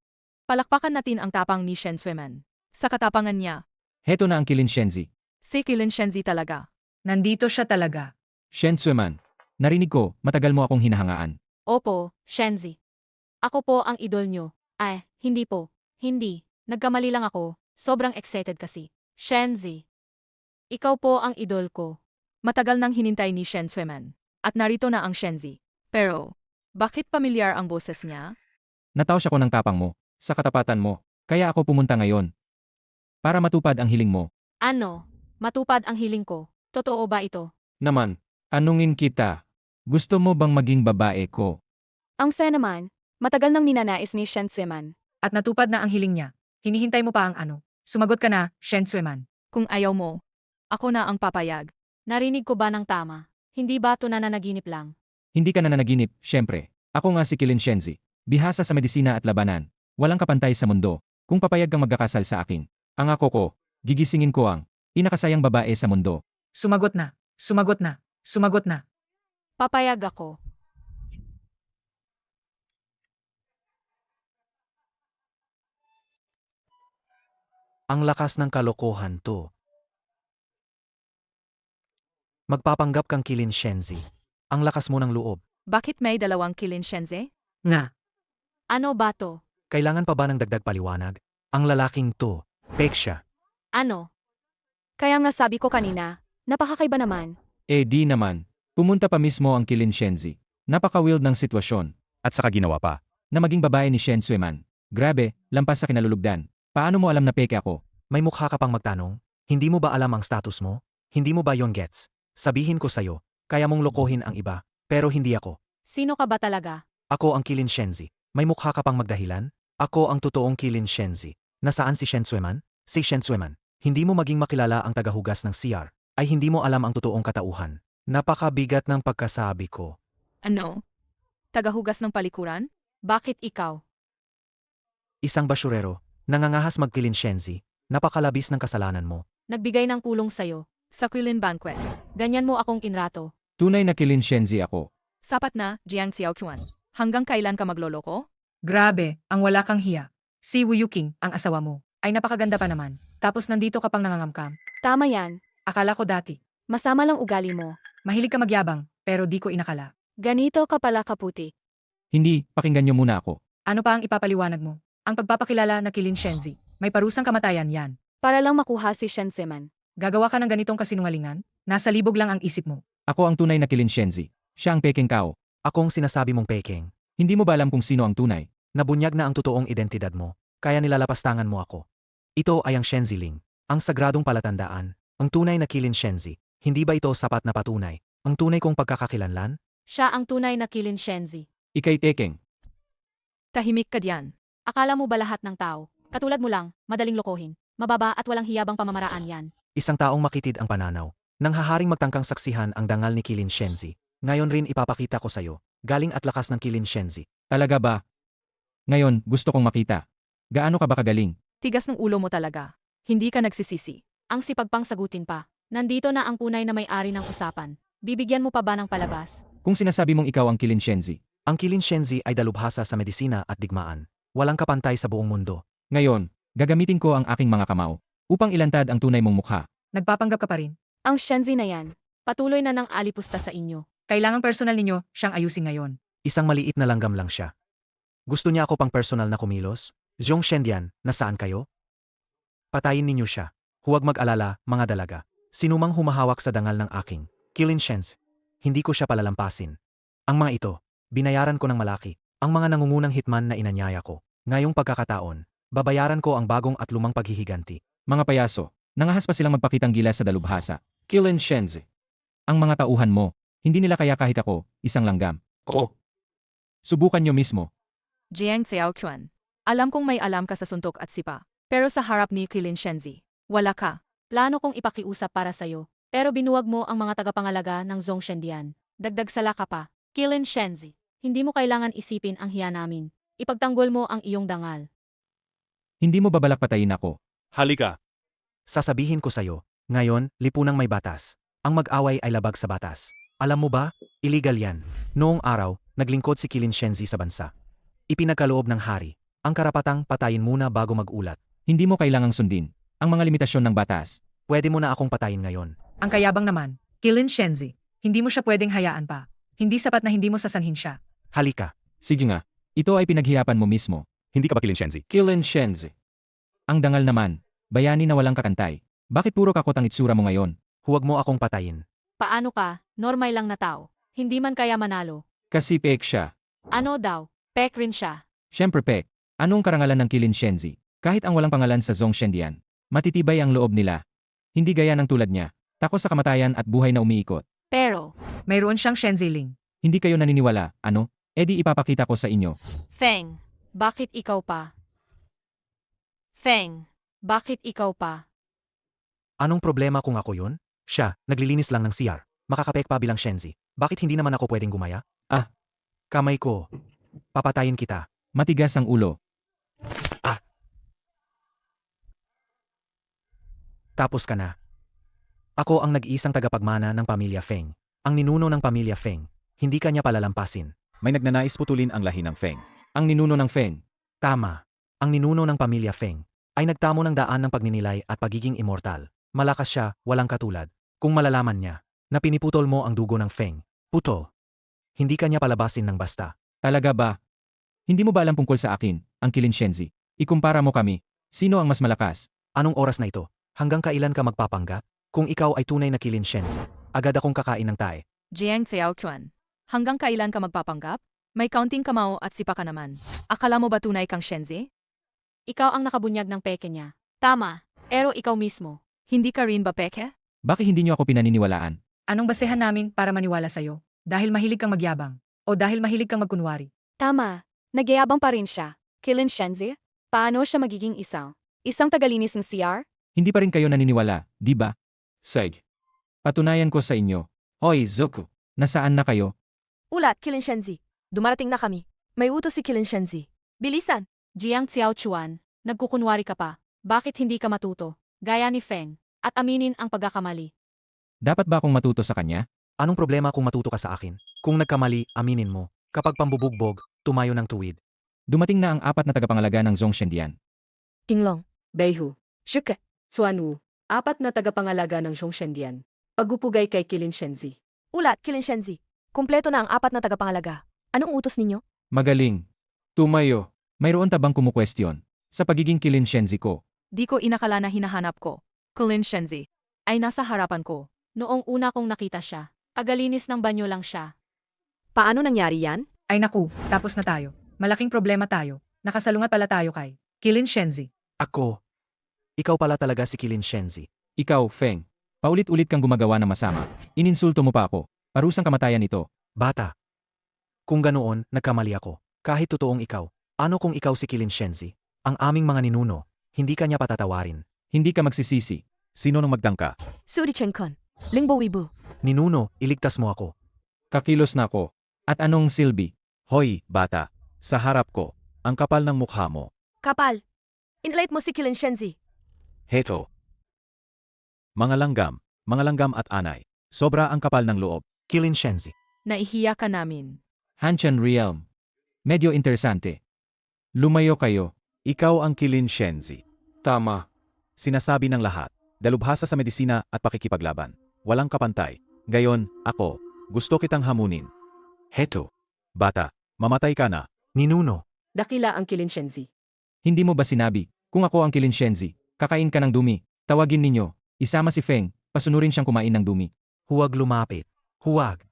Palakpakan natin ang tapang ni Shen Sueman. Sa katapangan niya, Heto na ang Kilin Shenzi. si Kilin Shenzi talaga. Nandito siya talaga. Shen Sueman, narinig ko, matagal mo akong hinahangaan. Opo, Shenzi. Ako po ang idol nyo. Ay, hindi po. Hindi. Nagkamali lang ako. Sobrang excited kasi. Shenzi. Ikaw po ang idol ko. Matagal nang hinintay ni Shen Sueman. At narito na ang Shenzi. Pero, bakit pamilyar ang boses niya? Nataw siya ko ng tapang mo, sa katapatan mo, kaya ako pumunta ngayon. Para matupad ang hiling mo. Ano? Matupad ang hiling ko. Totoo ba ito? Naman. Anungin kita. Gusto mo bang maging babae ko? Ang saya naman, Matagal nang ninanais ni Shen Seman. At natupad na ang hiling niya. Hinihintay mo pa ang ano. Sumagot ka na, Shen Sueman. Kung ayaw mo, ako na ang papayag. Narinig ko ba ng tama? Hindi ba ito nananaginip lang? Hindi ka nananaginip, syempre. Ako nga si Kilin Shenzi. Bihasa sa medisina at labanan. Walang kapantay sa mundo. Kung papayag kang magkakasal sa akin, ang ako ko, gigisingin ko ang pinakasayang babae sa mundo. Sumagot na. Sumagot na. Sumagot na. Papayag ako. Ang lakas ng kalokohan to. Magpapanggap kang Kilin Shenzi. Ang lakas mo ng loob. Bakit may dalawang Kilin Shenzi? Nga. Ano ba to? Kailangan pa ba ng dagdag paliwanag? Ang lalaking to, pek siya. Ano? Kaya nga sabi ko kanina, napakakaiba naman. Di naman. Pumunta pa mismo ang Kilin Shenzi. Napaka-wild ng sitwasyon. At saka ginawa pa. Na maging babae ni Shen Sueman. Grabe, lampas sa kinalulugdan. Paano mo alam na peke ako? May mukha ka pang magtanong? Hindi mo ba alam ang status mo? Hindi mo ba yon gets? Sabihin ko sa'yo, kaya mong lokohin ang iba, pero hindi ako. Sino ka ba talaga? Ako ang Kilin Shenzi. May mukha ka pang magdahilan? Ako ang totoong Kilin Shenzi. Nasaan si Shen Sueman? Si Shen Sueman. Hindi mo maging makilala ang tagahugas ng CR, ay hindi mo alam ang totoong katauhan. Napakabigat ng pagkasabi ko. Ano? Tagahugas ng palikuran? Bakit ikaw? Isang basyurero, nangangahas mag-Kilin Shenzi, napakalabis ng kasalanan mo. Nagbigay ng kulong sayo. Sa Quilin Banquet. Ganyan mo akong inrato. Tunay na Kilin Shenzi ako. Sapat na, Jiang Xiaoquan. Hanggang kailan ka magloloko? Grabe, ang wala kang hiya. Si Wu Yuking, ang asawa mo, ay napakaganda pa naman. Tapos nandito ka pang nangangamkam. Tama yan. Akala ko dati. Masama lang ugali mo. Mahilig ka magyabang, pero di ko inakala. Ganito ka pala kaputi. Hindi, pakinggan niyo muna ako. Ano pa ang ipapaliwanag mo? Ang pagpapakilala na Kilin Shenzi. May parusang kamatayan yan. Para lang makuha si Shen Seman. Gagawa ka ng ganitong kasinungalingan? Nasa libog lang ang isip mo. Ako ang tunay na Kilin Shenzi. Siya ang peking kao. Ako ang sinasabi mong peking. Hindi mo ba alam kung sino ang tunay? Nabunyag na ang totoong identidad mo, kaya nilalapastangan mo ako. Ito ay ang Shenziling, ang sagradong palatandaan, ang tunay na Kilin Shenzi. Hindi ba ito sapat na patunay? Ang tunay kong pagkakakilanlan? Siya ang tunay na Kilin Shenzi. Ika'y tekeng. Tahimik ka diyan. Akala mo ba lahat ng tao? Katulad mo lang, madaling lokohin. Mababa at walang hiyabang pamamaraan yan. Isang taong makitid ang pananaw, nang haharing magtangkang saksihan ang dangal ni Kilin Shenzi. Ngayon rin ipapakita ko sa'yo, galing at lakas ng Kilin Shenzi. Talaga ba? Ngayon, gusto kong makita. Gaano ka ba kagaling? Tigas ng ulo mo talaga. Hindi ka nagsisisi. Ang sipag pang sagutin pa. Nandito na ang kunay na may-ari ng usapan. Bibigyan mo pa ba ng palabas? Kung sinasabi mong ikaw ang Kilin Shenzi. Ang Kilin Shenzi ay dalubhasa sa medisina at digmaan. Walang kapantay sa buong mundo. Ngayon, gagamitin ko ang aking mga kamao upang ilantad ang tunay mong mukha. Nagpapanggap ka pa rin. Ang Shenzi na yan. Patuloy na ng alipusta sa inyo. Kailangang personal ninyo siyang ayusin ngayon. Isang maliit na langgam lang siya. Gusto niya ako pang personal na kumilos? Zhong Shendian, nasaan kayo? Patayin ninyo siya. Huwag mag-alala, mga dalaga. Sinumang humahawak sa dangal ng aking Kilin Shenzi. Hindi ko siya palalampasin. Ang mga ito, binayaran ko ng malaki. Ang mga nangungunang hitman na inanyaya ko. Ngayong pagkakataon, babayaran ko ang bagong at lumang paghihiganti. Mga payaso, nangahas pa silang magpakitang gilas sa dalubhasa. Kilin Shenzi. Ang mga tauhan mo, hindi nila kaya kahit ako, isang langgam. Oo. Subukan nyo mismo. Jiang Xiaoquan. Alam kong may alam ka sa suntok at sipa. Pero sa harap ni Kilin Shenzi, wala ka. Plano kong ipakiusap para sa'yo. Pero binuwag mo ang mga tagapangalaga ng Zhong Shendian. Dagdag sala ka pa. Kilin Shenzi. Hindi mo kailangan isipin ang hiya namin. Ipagtanggol mo ang iyong dangal. Hindi mo babalak patayin ako. Halika. Sasabihin ko sa'yo, ngayon, lipunang may batas. Ang mag-away ay labag sa batas. Alam mo ba, illegal yan. Noong araw, naglingkod si Kilin Shenzi sa bansa. Ipinagkaloob ng hari, ang karapatang patayin muna bago mag-ulat. Hindi mo kailangang sundin ang mga limitasyon ng batas. Pwede mo na akong patayin ngayon. Ang kayabang naman, Kilin Shenzi. Hindi mo siya pwedeng hayaan pa. Hindi sapat na hindi mo sasanhin siya. Halika. Sige nga, ito ay pinaghihapan mo mismo. Hindi ka ba Kilin Shenzi? Kilin Shenzi. Ang dangal naman, bayani na walang kakantay. Bakit puro kakot ang itsura mo ngayon? Huwag mo akong patayin. Paano ka? Normal lang na tao. Hindi man kaya manalo. Kasi pek siya. Ano daw? Pek rin siya. Siyempre pek. Anong karangalan ng Kilin Shenzi? Kahit ang walang pangalan sa Zhong Shendian, matitibay ang loob nila. Hindi gaya ng tulad niya, takot sa kamatayan at buhay na umiikot. Pero, Mayroon siyang Shenziling. Hindi kayo naniniwala, ano? edi ipapakita ko sa inyo. Feng, bakit ikaw pa? Feng, bakit ikaw pa? Anong problema kung ako yun? Siya, naglilinis lang ng CR. Makakapek pa bilang Shenzi. Bakit hindi naman ako pwedeng gumaya? Ah. Kamay ko. Papatayin kita. Matigas ang ulo. Tapos ka na. Ako ang nag-iisang tagapagmana ng pamilya Feng. Ang ninuno ng pamilya Feng. Hindi ka niya palalampasin. May nagnanais putulin ang lahi ng Feng. Ang ninuno ng Feng. Tama. Ang ninuno ng pamilya Feng ay nagtamo ng daan ng pagninilay at pagiging immortal. Malakas siya, walang katulad. Kung malalaman niya na piniputol mo ang dugo ng Feng, putol. Hindi ka niya palabasin ng basta. Talaga ba? Hindi mo ba alam tungkol sa akin, ang Kilin Shenzi? Ikumpara mo kami. Sino ang mas malakas? Anong oras na ito? Hanggang kailan ka magpapanggap? Kung ikaw ay tunay na Kilin Shenzi, agad akong kakain ng tae. Jiang Xiaoquan. Hanggang kailan ka magpapanggap? May kaunting kamao at sipa ka naman. Akala mo ba tunay kang Shenzi? Ikaw ang nakabunyag ng peke niya. Tama, pero ikaw mismo. Hindi ka rin ba peke? Bakit hindi niyo ako pinaniniwalaan? Anong basehan namin para maniwala sa'yo? Dahil mahilig kang magyabang? O dahil mahilig kang magkunwari? Tama, nagyayabang pa rin siya. Kilin Shenzi? Paano siya magiging isang tagalinis ng CR? Hindi pa rin kayo naniniwala, di ba? Sige. Patunayan ko sa inyo. Hoy, Zoku, nasaan na kayo? Ulat, Kilin Shenzi. Dumarating na kami. May utos si Kilin Shenzi. Bilisan! Jiang Xiaochuan, nagkukunwari ka pa. Bakit hindi ka matuto? Gaya ni Feng. At aminin ang pagkakamali. Dapat ba akong matuto sa kanya? Anong problema kung matuto ka sa akin? Kung nagkamali, aminin mo. Kapag pambubugbog, tumayo ng tuwid. Dumating na ang 4 na tagapangalaga ng Zhongshendian. Kinglong. Beihu, Shuke. Xuanwu, 4 na tagapangalaga ng Zhongshendian. Pagupugay kay Kilin Shenzi. Ulat, Kilin Shenzi. Kumpleto na ang 4 na tagapangalaga. Anong utos ninyo? Magaling. Tumayo. Mayroon tabang kumukwestiyon sa pagiging Kilin Shenzi ko? Di ko inakala na hinahanap ko. Kilin Shenzi ay nasa harapan ko. Noong una kong nakita siya, agalinis ng banyo lang siya. Paano nangyari yan? Ay naku, tapos na tayo. Malaking problema tayo. Nakasalungat pala tayo kay Kilin Shenzi. Ako. Ikaw pala talaga si Kilin Shenzi. Ikaw, Feng. Paulit-ulit kang gumagawa ng masama. Ininsulto mo pa ako. Parusang kamatayan ito. Bata. Kung ganoon, nagkamali ako. Kahit totoong ikaw. Ano kung ikaw si Kilin Shenzi? Ang aming mga ninuno, hindi ka niya patatawarin. Hindi ka magsisisi. Sino nang magtangka? Suri Chenkon. Lingbo Wibu. Ninuno, iligtas mo ako. Kakilos na ako. At anong silbi? Hoy, bata. Sa harap ko. Ang kapal ng mukha mo. Kapal. Inlight mo si Kilin Shenzi. Heto. Mga langgam at anay. Sobra ang kapal ng loob. Kilin Shenzi. Naihiya ka namin. Hanshan Realm. Medyo interesante. Lumayo kayo. Ikaw ang Kilin Shenzi. Tama. Sinasabi ng lahat. Dalubhasa sa medisina at pakikipaglaban. Walang kapantay. Gayon, ako. Gusto kitang hamunin. Heto. Bata, mamatay ka na. Ninuno. Dakila ang Kilin Shenzi. Hindi mo ba sinabi, kung ako ang Kilin Shenzi, kakain ka ng dumi, tawagin ninyo, isama si Feng, pasunurin siyang kumain ng dumi. Huwag lumapit. Huwag.